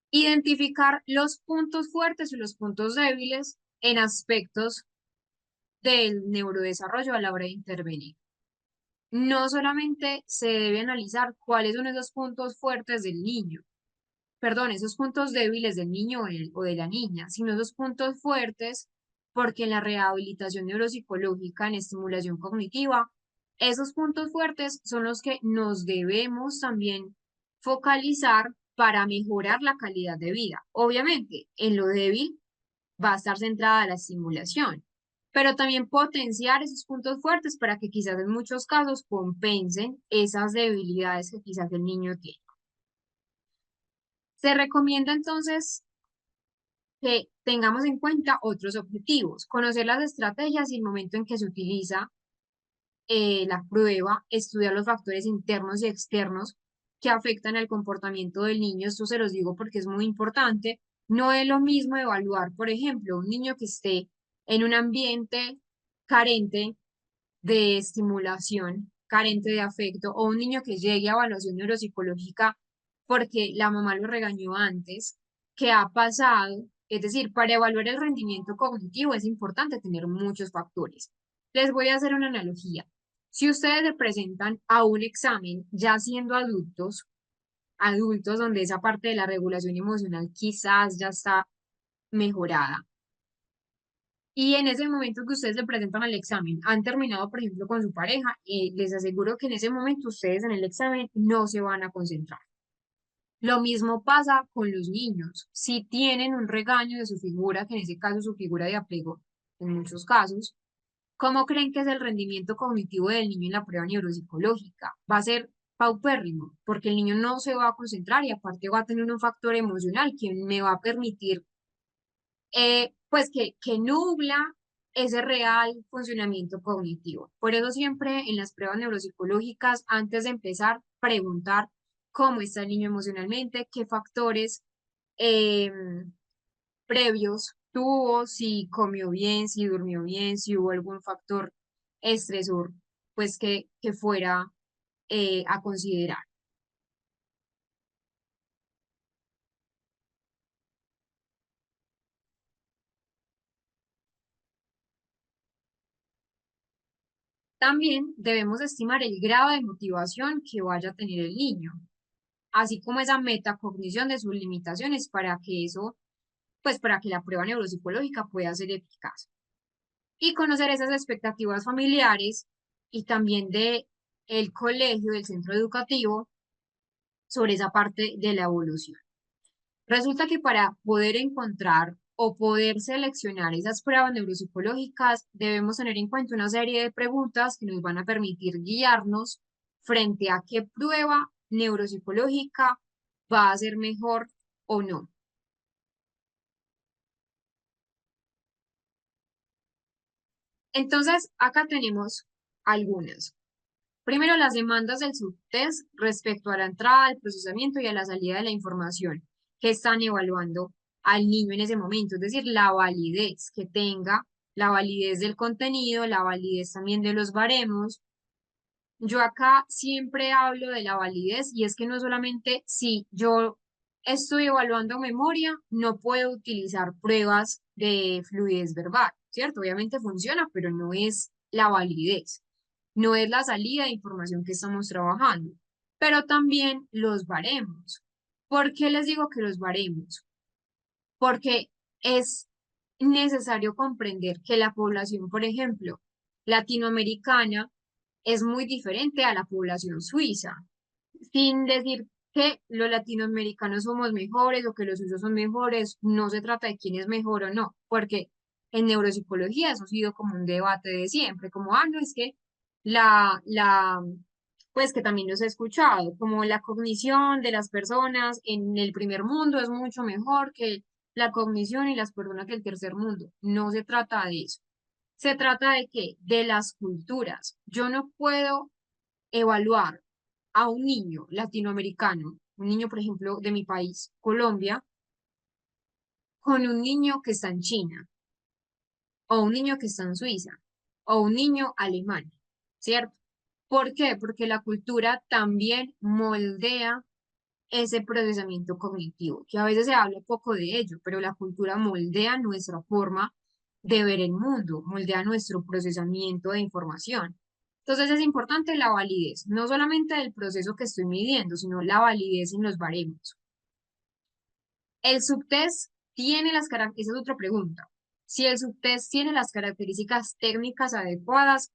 A: Identificar los puntos fuertes y los puntos débiles en aspectos del neurodesarrollo a la hora de intervenir. No solamente se debe analizar cuáles son esos puntos fuertes del niño, perdón, esos puntos débiles del niño o de la niña, sino esos puntos fuertes, porque en la rehabilitación neuropsicológica, en estimulación cognitiva, esos puntos fuertes son los que nos debemos también focalizar para mejorar la calidad de vida. Obviamente, en lo débil va a estar centrada la estimulación, pero también potenciar esos puntos fuertes para que quizás en muchos casos compensen esas debilidades que quizás el niño tiene. Se recomienda entonces que tengamos en cuenta otros objetivos, conocer las estrategias y el momento en que se utiliza la prueba, estudiar los factores internos y externos que afectan el comportamiento del niño. Esto se los digo porque es muy importante. No es lo mismo evaluar, por ejemplo, un niño que esté en un ambiente carente de estimulación, carente de afecto, o un niño que llegue a evaluación neuropsicológica porque la mamá lo regañó antes, ¿qué ha pasado? Es decir, para evaluar el rendimiento cognitivo es importante tener muchos factores. Les voy a hacer una analogía. Si ustedes se presentan a un examen ya siendo adultos donde esa parte de la regulación emocional quizás ya está mejorada, y en ese momento que ustedes se presentan al examen, han terminado, por ejemplo, con su pareja, les aseguro que en ese momento ustedes en el examen no se van a concentrar. Lo mismo pasa con los niños. Si tienen un regaño de su figura, que en ese caso es su figura de apego, en muchos casos, ¿cómo creen que es el rendimiento cognitivo del niño en la prueba neuropsicológica? Va a ser paupérrimo, porque el niño no se va a concentrar y aparte va a tener un factor emocional que me va a permitir, pues, que nubla ese real funcionamiento cognitivo. Por eso siempre en las pruebas neuropsicológicas, antes de empezar, preguntar cómo está el niño emocionalmente, qué factores eh, previos tuvo, si comió bien, si durmió bien, si hubo algún factor estresor, pues que fuera a considerar. También debemos estimar el grado de motivación que vaya a tener el niño, así como esa metacognición de sus limitaciones para que eso, pues para que la prueba neuropsicológica pueda ser eficaz. Y conocer esas expectativas familiares y también de el colegio, del centro educativo, sobre esa parte de la evolución. Resulta que para poder encontrar o poder seleccionar esas pruebas neuropsicológicas, debemos tener en cuenta una serie de preguntas que nos van a permitir guiarnos frente a qué prueba neuropsicológica va a ser mejor o no. Entonces, acá tenemos algunas. Primero, las demandas del subtest respecto a la entrada, al procesamiento y a la salida de la información que están evaluando al niño en ese momento, es decir, la validez que tenga, la validez del contenido, la validez también de los baremos. Yo acá siempre hablo de la validez y es que no solamente si yo estoy evaluando memoria, no puedo utilizar pruebas de fluidez verbal, ¿cierto? Obviamente funciona, pero no es la validez, no es la salida de información que estamos trabajando, pero también los baremos. ¿Por qué les digo que los baremos? Porque es necesario comprender que la población, por ejemplo, latinoamericana, es muy diferente a la población suiza, sin decir que los latinoamericanos somos mejores o que los suizos son mejores, no se trata de quién es mejor o no, porque en neuropsicología eso ha sido como un debate de siempre, como, no, es que la, pues que también los he escuchado, como la cognición de las personas en el primer mundo es mucho mejor que la cognición y las personas del tercer mundo. No se trata de eso. Se trata de que de las culturas. Yo no puedo evaluar a un niño latinoamericano, un niño, por ejemplo, de mi país, Colombia, con un niño que está en China, o un niño que está en Suiza, o un niño alemán, ¿cierto? ¿Por qué? Porque la cultura también moldea ese procesamiento cognitivo, que a veces se habla poco de ello, pero la cultura moldea nuestra forma de ver el mundo, moldea nuestro procesamiento de información. Entonces es importante la validez, no solamente del proceso que estoy midiendo, sino la validez en los baremos. El subtest tiene las características, esa es otra pregunta. Si el subtest tiene las características técnicas adecuadas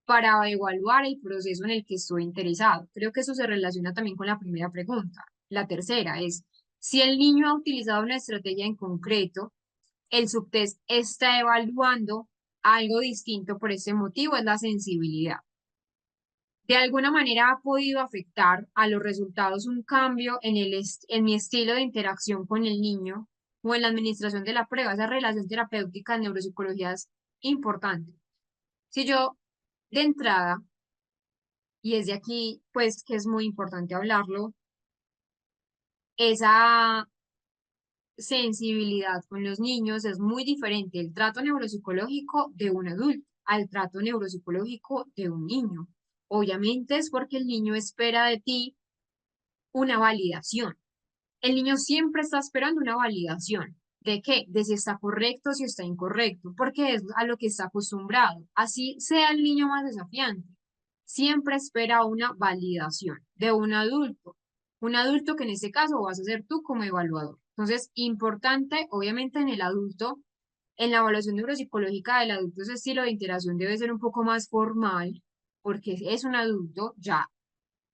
A: para evaluar el proceso en el que estoy interesado. Creo que eso se relaciona también con la primera pregunta. La tercera es, si el niño ha utilizado una estrategia en concreto, el subtest está evaluando algo distinto por ese motivo, es la sensibilidad. De alguna manera ha podido afectar a los resultados un cambio en mi estilo de interacción con el niño o en la administración de la prueba. Esa relación terapéutica en neuropsicología es importante. Si yo de entrada, y es de aquí pues que es muy importante hablarlo, esa sensibilidad con los niños es muy diferente el trato neuropsicológico de un adulto al trato neuropsicológico de un niño. Obviamente es porque el niño espera de ti una validación. El niño siempre está esperando una validación. ¿De qué? De si está correcto o si está incorrecto, porque es a lo que está acostumbrado. Así sea el niño más desafiante. Siempre espera una validación de un adulto que en este caso vas a ser tú como evaluador. Entonces, importante, obviamente en el adulto, en la evaluación neuropsicológica del adulto, ese estilo de interacción debe ser un poco más formal, porque es un adulto, ya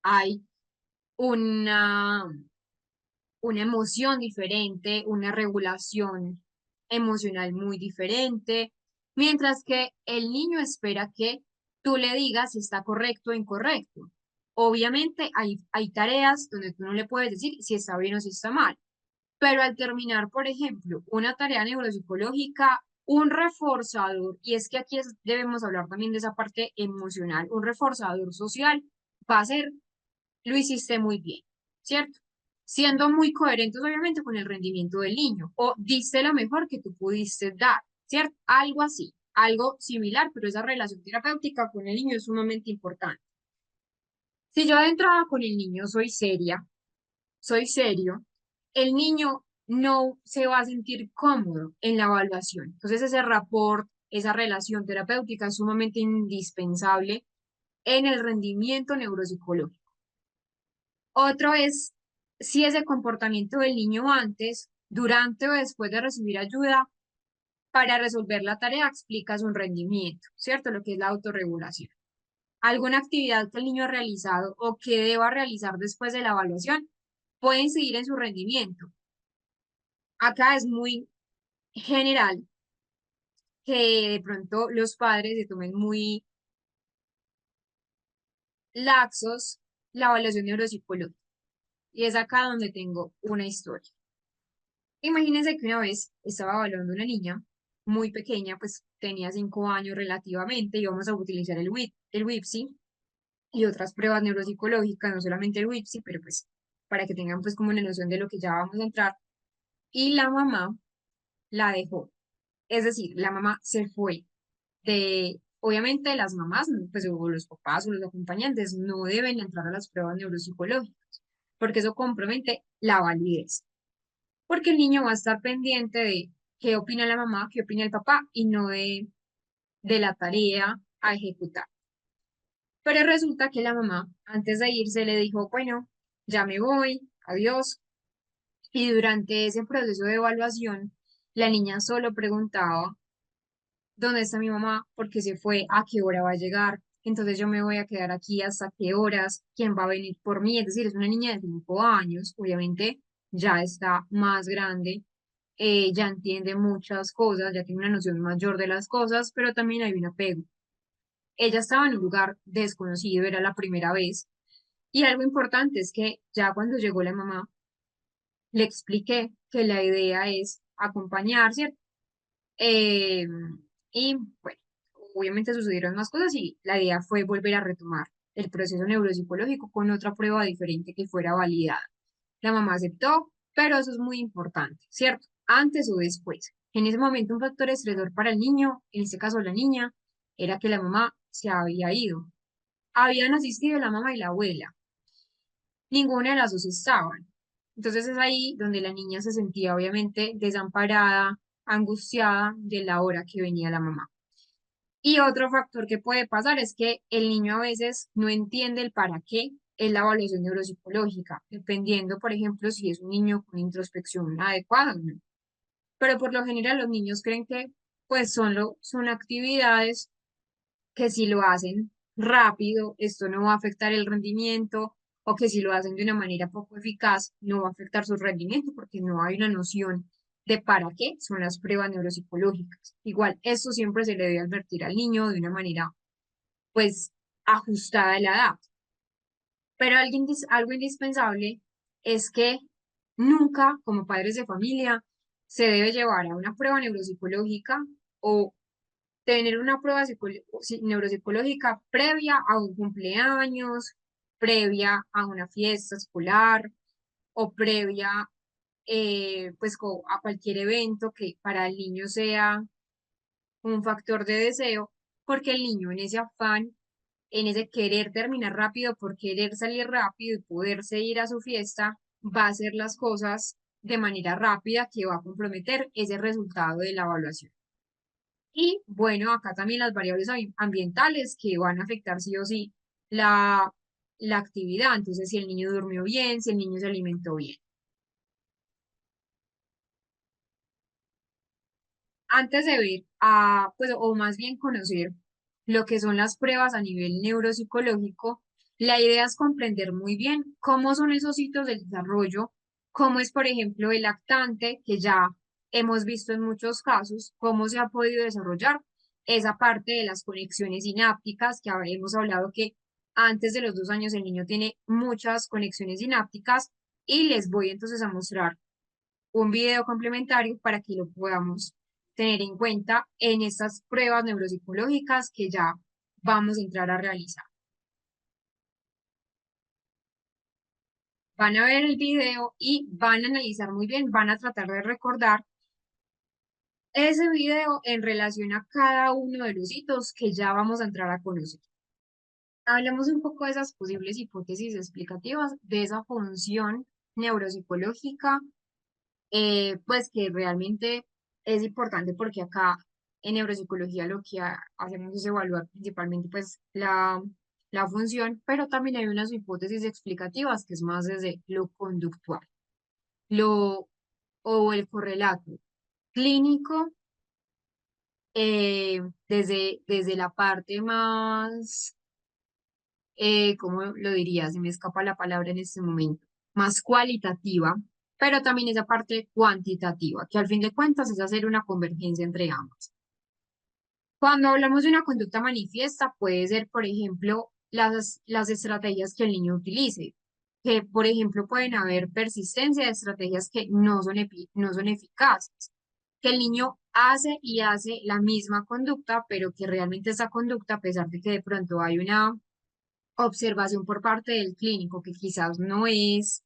A: hay una una emoción diferente, una regulación emocional muy diferente, mientras que el niño espera que tú le digas si está correcto o incorrecto. Obviamente hay tareas donde tú no le puedes decir si está bien o si está mal, pero al terminar, por ejemplo, una tarea neuropsicológica, un reforzador, y es que aquí debemos hablar también de esa parte emocional, un reforzador social va a ser lo hiciste muy bien, ¿cierto? Siendo muy coherentes, obviamente, con el rendimiento del niño, o diste lo mejor que tú pudiste dar, ¿cierto? Algo así, algo similar, pero esa relación terapéutica con el niño es sumamente importante. Si yo de entrada con el niño soy seria, soy serio, el niño no se va a sentir cómodo en la evaluación. Entonces, ese rapport, esa relación terapéutica es sumamente indispensable en el rendimiento neuropsicológico. Otro es si ese comportamiento del niño antes, durante o después de recibir ayuda para resolver la tarea explica su rendimiento, ¿cierto? Lo que es la autorregulación. Alguna actividad que el niño ha realizado o que deba realizar después de la evaluación puede incidir en su rendimiento. Acá es muy general que de pronto los padres se tomen muy laxos la evaluación neuropsicológica. Y es acá donde tengo una historia. Imagínense que una vez estaba evaluando una niña muy pequeña, pues tenía 5 años relativamente, y vamos a utilizar el WIPSI y otras pruebas neuropsicológicas, no solamente el WIPSI, pero pues para que tengan pues como una noción de lo que ya vamos a entrar. Y la mamá la dejó, es decir, la mamá se fue obviamente las mamás, pues o los papás o los acompañantes no deben entrar a las pruebas neuropsicológicas, porque eso compromete la validez porque el niño va a estar pendiente de qué opina la mamá, qué opina el papá y no de la tarea a ejecutar. Pero resulta que la mamá, antes de irse, le dijo, bueno, ya me voy, adiós. Y durante ese proceso de evaluación, la niña solo preguntaba, ¿dónde está mi mamá? ¿Por qué se fue? ¿A qué hora va a llegar? Entonces yo me voy a quedar aquí hasta qué horas, quién va a venir por mí. Es decir, es una niña de 5 años, obviamente ya está más grande, ya entiende muchas cosas, ya tiene una noción mayor de las cosas, pero también hay un apego. Ella estaba en un lugar desconocido, era la primera vez, y algo importante es que ya cuando llegó la mamá, le expliqué que la idea es acompañar, ¿cierto? Eh, y bueno, obviamente sucedieron más cosas y la idea fue volver a retomar el proceso neuropsicológico con otra prueba diferente que fuera validada. La mamá aceptó, pero eso es muy importante, ¿cierto? Antes o después. En ese momento un factor estresor para el niño, en este caso la niña, era que la mamá se había ido. Habían asistido la mamá y la abuela. Ninguna de las dos estaban. Entonces es ahí donde la niña se sentía obviamente desamparada, angustiada de la hora que venía la mamá. Y otro factor que puede pasar es que el niño a veces no entiende el para qué es la evaluación neuropsicológica, dependiendo, por ejemplo, si es un niño con introspección adecuada o no. Pero por lo general los niños creen que pues son actividades que si lo hacen rápido, esto no va a afectar el rendimiento, o que si lo hacen de una manera poco eficaz, no va a afectar su rendimiento porque no hay una noción de para qué son las pruebas neuropsicológicas. Igual, esto siempre se le debe advertir al niño de una manera, pues, ajustada a la edad. Pero algo indispensable es que nunca, como padres de familia, se debe llevar a una prueba neuropsicológica o tener una prueba neuropsicológica previa a un cumpleaños, previa a una fiesta escolar o previa pues a cualquier evento que para el niño sea un factor de deseo, porque el niño en ese afán, en ese querer terminar rápido por querer salir rápido y poderse ir a su fiesta, va a hacer las cosas de manera rápida que va a comprometer ese resultado de la evaluación. Y bueno, acá también las variables ambientales que van a afectar sí o sí la, la actividad. Entonces, si el niño durmió bien, si el niño se alimentó bien. Antes de ver, pues, o más bien conocer lo que son las pruebas a nivel neuropsicológico, la idea es comprender muy bien cómo son esos hitos del desarrollo, cómo es, por ejemplo, el lactante, que ya hemos visto en muchos casos, cómo se ha podido desarrollar esa parte de las conexiones sinápticas, que hemos hablado que antes de los 2 años el niño tiene muchas conexiones sinápticas y les voy entonces a mostrar un video complementario para que lo podamos tener en cuenta en estas pruebas neuropsicológicas que ya vamos a entrar a realizar. Van a ver el video y van a analizar muy bien, van a tratar de recordar ese video en relación a cada uno de los hitos que ya vamos a entrar a conocer. Hablemos un poco de esas posibles hipótesis explicativas de esa función neuropsicológica, pues que realmente es importante porque acá en neuropsicología lo que hacemos es evaluar principalmente pues la función, pero también hay unas hipótesis explicativas que es más desde lo conductual, lo o el correlato clínico, desde la parte más, ¿cómo lo diría? Se me escapa la palabra en este momento, más cualitativa, pero también esa parte cuantitativa, que al fin de cuentas es hacer una convergencia entre ambas. Cuando hablamos de una conducta manifiesta, puede ser, por ejemplo, las estrategias que el niño utilice, que, por ejemplo, pueden haber persistencia de estrategias que no son eficaces, que el niño hace y hace la misma conducta, pero que realmente esa conducta, a pesar de que de pronto hay una observación por parte del clínico que quizás no es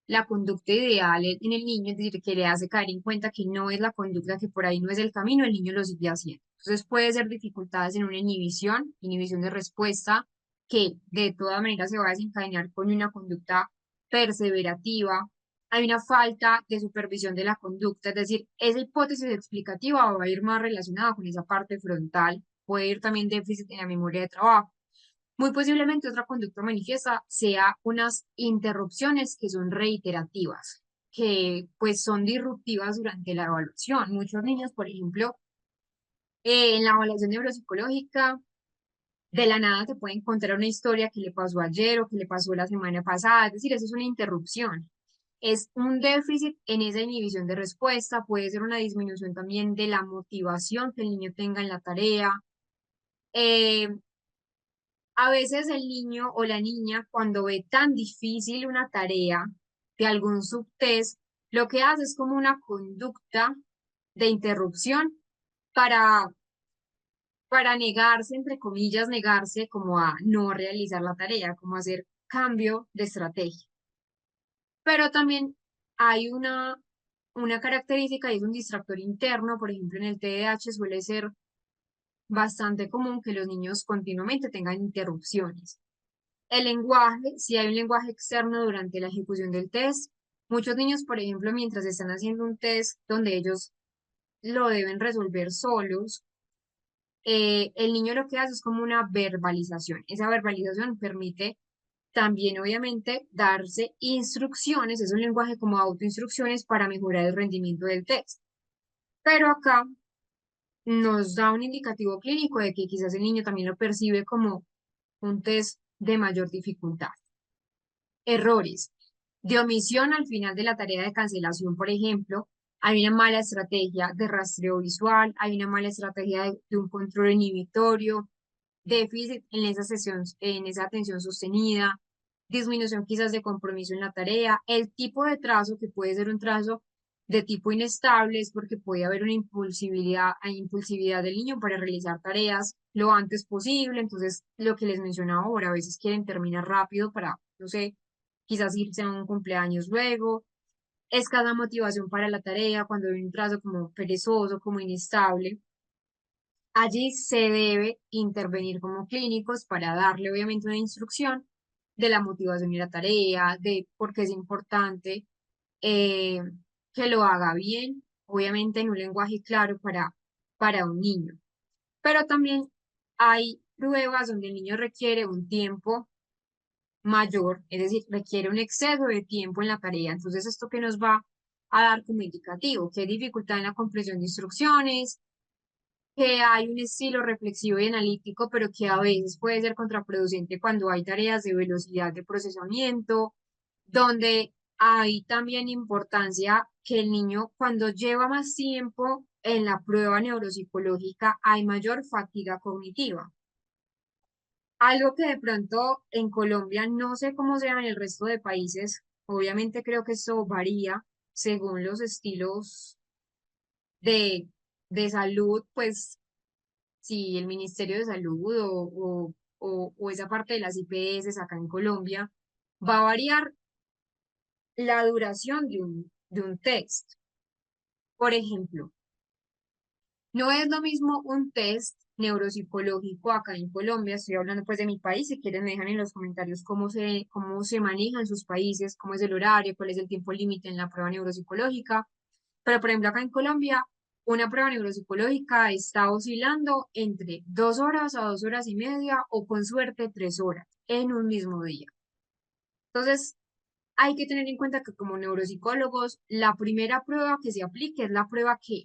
A: la conducta ideal en el niño, es decir, que le hace caer en cuenta que no es la conducta, que por ahí no es el camino, el niño lo sigue haciendo. Entonces puede ser dificultades en una inhibición de respuesta, que de todas maneras se va a desencadenar con una conducta perseverativa. Hay una falta de supervisión de la conducta, es decir, esa hipótesis explicativa va a ir más relacionada con esa parte frontal, puede ir también déficit en la memoria de trabajo. Muy posiblemente otra conducta manifiesta sea unas interrupciones que son reiterativas, que pues son disruptivas durante la evaluación. Muchos niños, por ejemplo, en la evaluación neuropsicológica, de la nada te pueden contar una historia que le pasó ayer o que le pasó la semana pasada, es decir, eso es una interrupción. Es un déficit en esa inhibición de respuesta, puede ser una disminución también de la motivación que el niño tenga en la tarea. Eh, A veces el niño o la niña, cuando ve tan difícil una tarea de algún subtest, lo que hace es como una conducta de interrupción para, para negarse, entre comillas, negarse como a no realizar la tarea, como hacer cambio de estrategia. Pero también hay una característica y es un distractor interno, por ejemplo, en el TDAH suele ser bastante común que los niños continuamente tengan interrupciones. El lenguaje, si hay un lenguaje externo durante la ejecución del test, muchos niños, por ejemplo, mientras están haciendo un test donde ellos lo deben resolver solos, el niño lo que hace es como una verbalización. Esa verbalización permite también, obviamente, darse instrucciones, es un lenguaje como autoinstrucciones para mejorar el rendimiento del test. Pero acá nos da un indicativo clínico de que quizás el niño también lo percibe como un test de mayor dificultad. Errores. De omisión al final de la tarea de cancelación, por ejemplo, hay una mala estrategia de rastreo visual, hay una mala estrategia de un control inhibitorio, déficit en esa sesión, en esa atención sostenida, disminución quizás de compromiso en la tarea, el tipo de trazo que puede ser un trazo de tipo inestable es porque puede haber una impulsividad del niño para realizar tareas lo antes posible, entonces lo que les mencionaba ahora, a veces quieren terminar rápido para, no sé, quizás irse a un cumpleaños luego, escasa motivación para la tarea, cuando hay un trazo como perezoso, como inestable. Allí se debe intervenir como clínicos para darle obviamente una instrucción de la motivación y la tarea, de por qué es importante. que lo haga bien, obviamente en un lenguaje claro para un niño. Pero también hay pruebas donde el niño requiere un tiempo mayor, es decir, requiere un exceso de tiempo en la tarea. Entonces, ¿esto que nos va a dar como indicativo? Que hay dificultad en la comprensión de instrucciones, que hay un estilo reflexivo y analítico, pero que a veces puede ser contraproducente cuando hay tareas de velocidad de procesamiento, donde hay también importancia que el niño, cuando lleva más tiempo en la prueba neuropsicológica, hay mayor fatiga cognitiva. Algo que de pronto en Colombia no sé cómo sea en el resto de países, obviamente creo que esto varía según los estilos de, de salud, pues si el Ministerio de Salud o esa parte de las IPS acá en Colombia, va a variar la duración de un test. Por ejemplo, no es lo mismo un test neuropsicológico acá en Colombia, estoy hablando pues de mi país, si quieren me dejan en los comentarios cómo se maneja en sus países, cómo es el horario, cuál es el tiempo límite en la prueba neuropsicológica. Pero por ejemplo acá en Colombia, una prueba neuropsicológica está oscilando entre 2 horas a 2 horas y media o con suerte 3 horas en un mismo día. Entonces, hay que tener en cuenta que como neuropsicólogos, la primera prueba que se aplique es la prueba que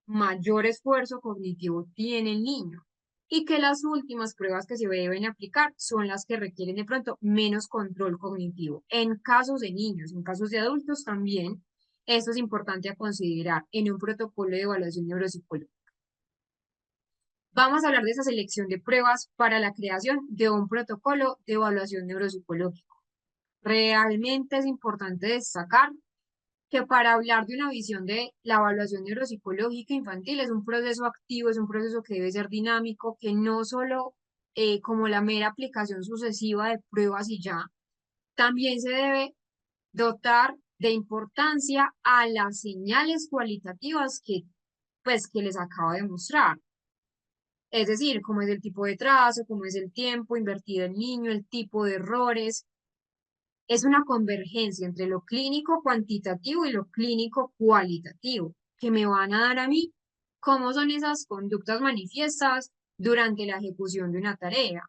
A: mayor esfuerzo cognitivo tiene el niño y que las últimas pruebas que se deben aplicar son las que requieren de pronto menos control cognitivo. En casos de niños, en casos de adultos también, esto es importante a considerar en un protocolo de evaluación neuropsicológica. Vamos a hablar de esa selección de pruebas para la creación de un protocolo de evaluación neuropsicológica. Realmente es importante destacar que para hablar de una visión de la evaluación neuropsicológica infantil es un proceso activo, es un proceso que debe ser dinámico, que no solo como la mera aplicación sucesiva de pruebas y ya, también se debe dotar de importancia a las señales cualitativas que les acabo de mostrar. Es decir, cómo es el tipo de trazo, cómo es el tiempo invertido en niño, el tipo de errores, es una convergencia entre lo clínico cuantitativo y lo clínico cualitativo, que me van a dar a mí cómo son esas conductas manifiestas durante la ejecución de una tarea.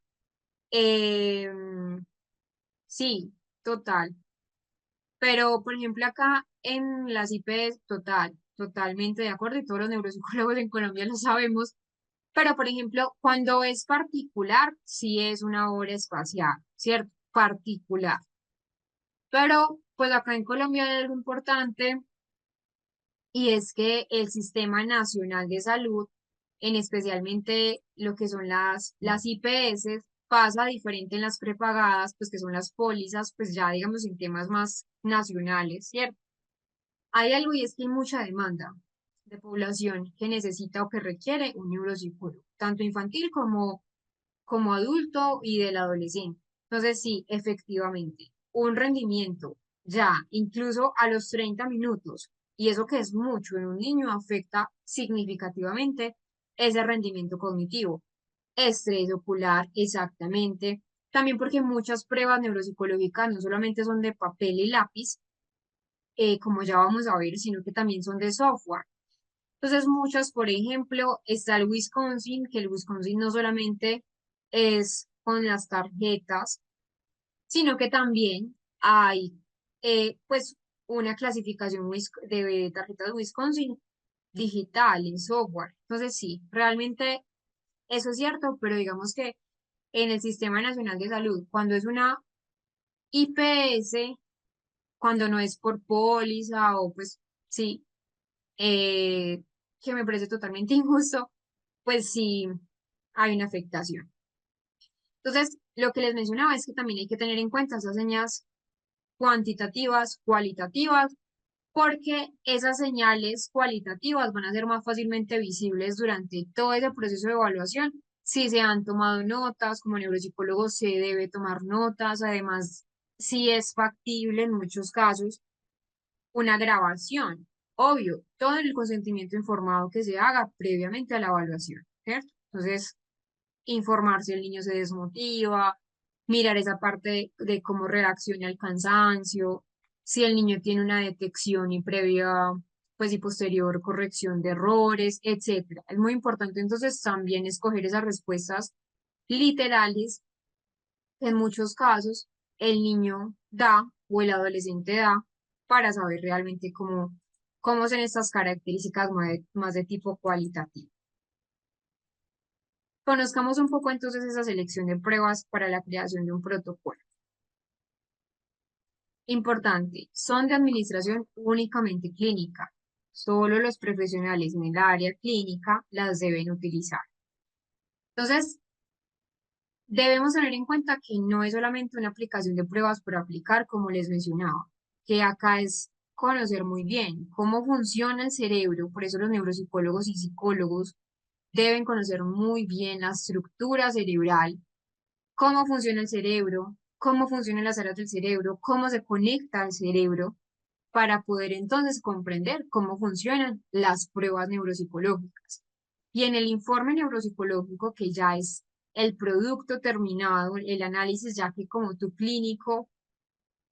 A: Sí, total. Pero, por ejemplo, acá en las IPs, totalmente de acuerdo, y todos los neuropsicólogos en Colombia lo sabemos. Pero, por ejemplo, cuando es particular, sí es una obra espacial, ¿cierto? Particular. Pero, pues acá en Colombia hay algo importante y es que el Sistema Nacional de Salud, en especialmente lo que son las IPS, pasa diferente en las prepagadas, pues que son las pólizas, pues ya digamos en temas más nacionales, ¿cierto? Hay algo y es que hay mucha demanda de población que necesita o que requiere un neuropsicólogo, tanto infantil como adulto y del adolescente. Entonces, sí, efectivamente, un rendimiento ya, incluso a los 30 minutos, y eso que es mucho en un niño, afecta significativamente ese rendimiento cognitivo. Estrés ocular, exactamente. También porque muchas pruebas neuropsicológicas no solamente son de papel y lápiz, como ya vamos a ver, sino que también son de software. Entonces, muchas, por ejemplo, está el Wisconsin, que el Wisconsin no solamente es con las tarjetas, sino que también hay, pues, una clasificación de tarjetas Wisconsin digital en software. Entonces, sí, realmente eso es cierto, pero digamos que en el Sistema Nacional de Salud, cuando es una IPS, cuando no es por póliza o pues sí, eh, que me parece totalmente injusto, pues sí hay una afectación. Entonces, lo que les mencionaba es que también hay que tener en cuenta esas señas cuantitativas, cualitativas, porque esas señales cualitativas van a ser más fácilmente visibles durante todo ese proceso de evaluación. Si se han tomado notas, como neuropsicólogo se debe tomar notas, además, si es factible en muchos casos una grabación. Obvio, todo en el consentimiento informado que se haga previamente a la evaluación, ¿cierto? Entonces, informar si el niño se desmotiva, mirar esa parte de cómo reacciona al cansancio, si el niño tiene una detección y previa, pues y posterior corrección de errores, etcétera. Es muy importante entonces también escoger esas respuestas literales que en muchos casos el niño da o el adolescente da para saber realmente cómo son estas características más de tipo cualitativo. Conozcamos un poco entonces esa selección de pruebas para la creación de un protocolo. Importante, son de administración únicamente clínica. Solo los profesionales en el área clínica las deben utilizar. Entonces, debemos tener en cuenta que no es solamente una aplicación de pruebas por aplicar, como les mencionaba, que acá es conocer muy bien cómo funciona el cerebro, por eso los neuropsicólogos y psicólogos deben conocer muy bien la estructura cerebral, cómo funciona el cerebro, cómo funcionan las áreas del cerebro, cómo se conecta el cerebro, para poder entonces comprender cómo funcionan las pruebas neuropsicológicas. Y en el informe neuropsicológico, que ya es el producto terminado, el análisis, ya que como tu clínico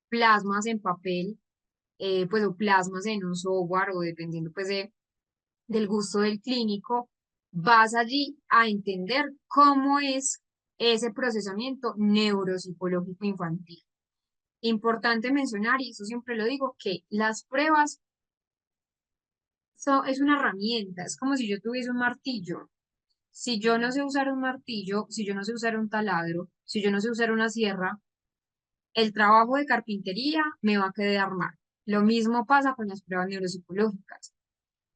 A: plasmas en papel, pues o plasmas en un software o dependiendo pues del gusto del clínico, vas allí a entender cómo es ese procesamiento neuropsicológico infantil. Importante mencionar, y eso siempre lo digo, que las pruebas es una herramienta, es como si yo tuviese un martillo. Si yo no sé usar un martillo, si yo no sé usar un taladro, si yo no sé usar una sierra, el trabajo de carpintería me va a quedar mal. Lo mismo pasa con las pruebas neuropsicológicas.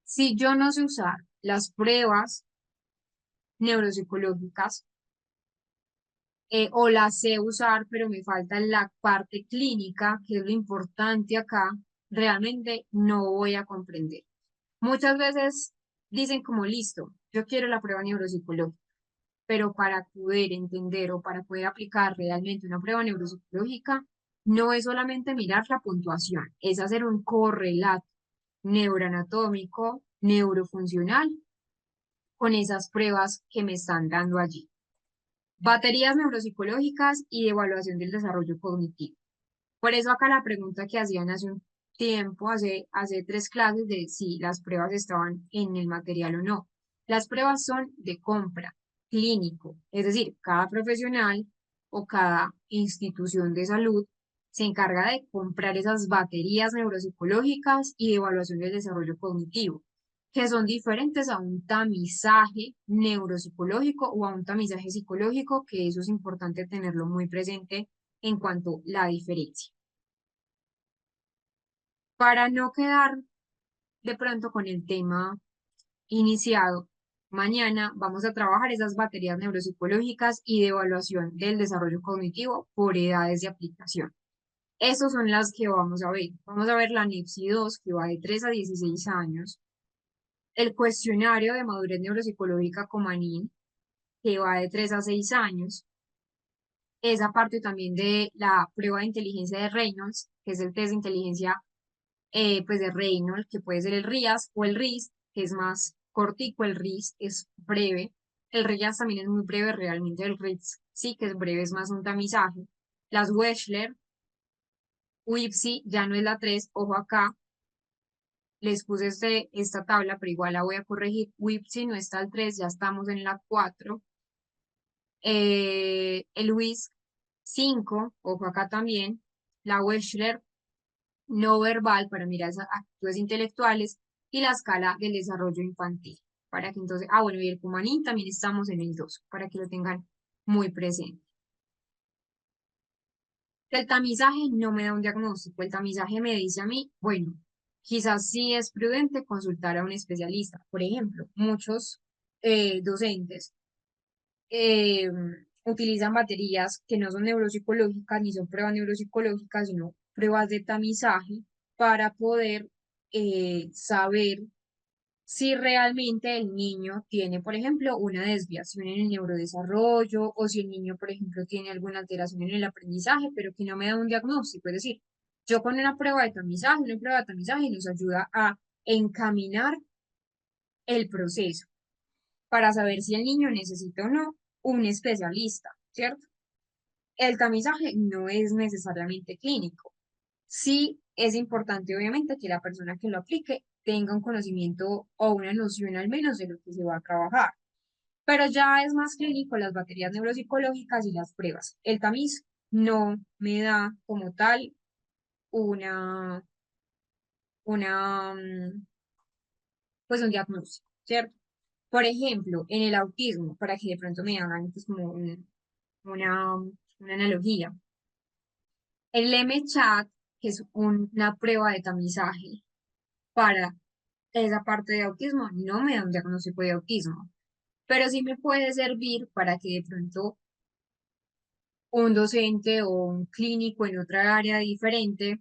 A: Si yo no sé usar las pruebas neuropsicológicas, o las sé usar, pero me falta la parte clínica, que es lo importante acá, realmente no voy a comprender. Muchas veces dicen como listo, yo quiero la prueba neuropsicológica, pero para poder entender o para poder aplicar realmente una prueba neuropsicológica, no es solamente mirar la puntuación, es hacer un correlato neuroanatómico, neurofuncional con esas pruebas que me están dando allí. Baterías neuropsicológicas y evaluación del desarrollo cognitivo. Por eso acá la pregunta que hacían hace un tiempo, hace 3 clases, de si las pruebas estaban en el material o no. Las pruebas son de compra, clínico, es decir, cada profesional o cada institución de salud se encarga de comprar esas baterías neuropsicológicas y de evaluación del desarrollo cognitivo, que son diferentes a un tamizaje neuropsicológico o a un tamizaje psicológico, que eso es importante tenerlo muy presente en cuanto a la diferencia. Para no quedar de pronto con el tema iniciado, mañana vamos a trabajar esas baterías neuropsicológicas y de evaluación del desarrollo cognitivo por edades de aplicación. Esas son las que vamos a ver. Vamos a ver la NIPSI 2, que va de 3 a 16 años, el cuestionario de madurez neuropsicológica Comanín, que va de 3 a 6 años, esa parte también de la prueba de inteligencia de Reynolds, que es el test de inteligencia pues de Reynolds, que puede ser el RIAS o el RIS, que es más cortico, el RIS es breve, el RIAS también es muy breve, realmente el RIS sí que es breve, es más un tamizaje. Las Wechsler, WIPSI ya no es la 3, ojo acá, les puse esta tabla, pero igual la voy a corregir, WIPSI no está al 3, ya estamos en la 4. El WIS 5, ojo acá también, la Wechsler no verbal para mirar esas actitudes intelectuales y la escala del desarrollo infantil. Para que entonces, bueno, y el Cumanín también estamos en el 2 para que lo tengan muy presente. El tamizaje no me da un diagnóstico, el tamizaje me dice a mí, bueno, quizás sí es prudente consultar a un especialista. Por ejemplo, muchos docentes eh, utilizan baterías que no son neuropsicológicas ni son pruebas neuropsicológicas, sino pruebas de tamizaje para poder saber si realmente el niño tiene, por ejemplo, una desviación en el neurodesarrollo o si el niño, por ejemplo, tiene alguna alteración en el aprendizaje, pero que no me da un diagnóstico. Es decir, yo con una prueba de tamizaje nos ayuda a encaminar el proceso para saber si el niño necesita o no un especialista, ¿cierto? El tamizaje no es necesariamente clínico. Sí es importante, obviamente, que la persona que lo aplique tenga un conocimiento o una noción al menos de lo que se va a trabajar. Pero ya es más clínico las baterías neuropsicológicas y las pruebas. El tamiz no me da como tal una, una pues un diagnóstico, ¿cierto? Por ejemplo, en el autismo, para que de pronto me hagan pues, como una analogía. El M-Chat, que es una prueba de tamizaje para esa parte de autismo, no me da un diagnóstico de autismo, pero sí me puede servir para que de pronto un docente o un clínico en otra área diferente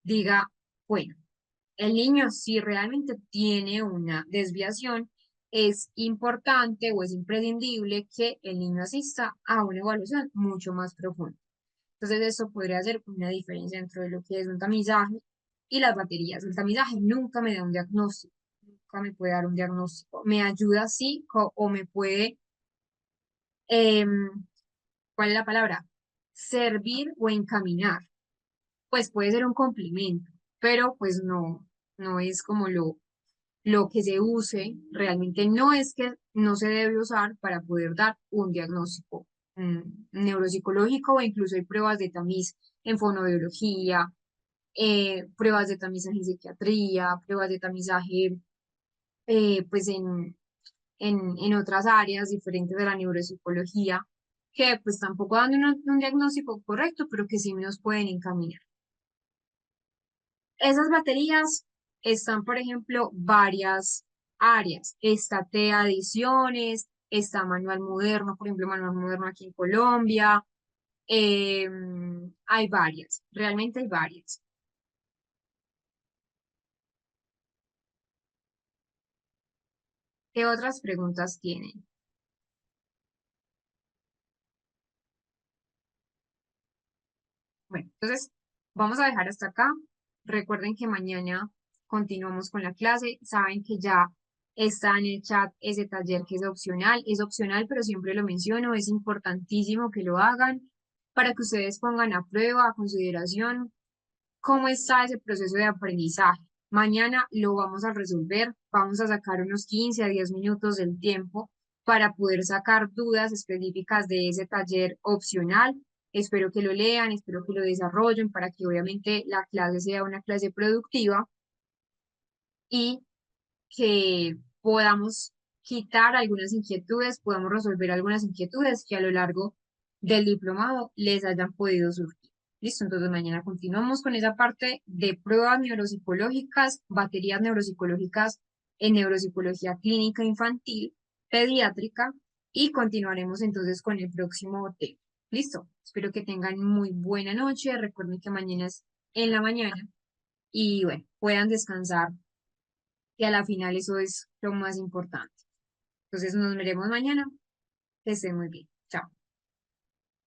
A: diga, bueno, el niño si realmente tiene una desviación, es importante o es imprescindible que el niño asista a una evaluación mucho más profunda. Entonces, eso podría ser una diferencia dentro de lo que es un tamizaje y las baterías. El tamizaje nunca me da un diagnóstico, nunca me puede dar un diagnóstico. Me ayuda sí o me puede, em, ¿cuál es la palabra? Servir o encaminar. Pues puede ser un complemento, pero pues no es como lo que se use. Realmente no es que no se debe usar para poder dar un diagnóstico neuropsicológico o incluso hay pruebas de tamiz en fonoaudiología, pruebas de tamizaje en psiquiatría, pruebas de tamizaje pues en otras áreas diferentes de la neuropsicología, que pues tampoco dan un diagnóstico correcto, pero que sí nos pueden encaminar. Esas baterías están, por ejemplo, varias áreas. Está T Adiciones, está Manual Moderno, por ejemplo, Manual Moderno aquí en Colombia. Hay varias, realmente hay varias. ¿Qué otras preguntas tienen? Bueno, entonces vamos a dejar hasta acá. Recuerden que mañana continuamos con la clase. Saben que ya está en el chat ese taller que es opcional, pero siempre lo menciono, es importantísimo que lo hagan para que ustedes pongan a prueba, a consideración, cómo está ese proceso de aprendizaje. Mañana lo vamos a resolver, vamos a sacar unos 15 a 10 minutos del tiempo para poder sacar dudas específicas de ese taller opcional. Espero que lo lean, espero que lo desarrollen para que obviamente la clase sea una clase productiva y que podamos quitar algunas inquietudes, podamos resolver algunas inquietudes que a lo largo del diplomado les hayan podido surgir. Listo, entonces mañana continuamos con esa parte de pruebas neuropsicológicas, baterías neuropsicológicas en neuropsicología clínica infantil, pediátrica y continuaremos entonces con el próximo tema. Listo, espero que tengan muy buena noche. Recuerden que mañana es en la mañana y bueno, puedan descansar y a la final eso es lo más importante. Entonces nos veremos mañana. Que estén muy bien.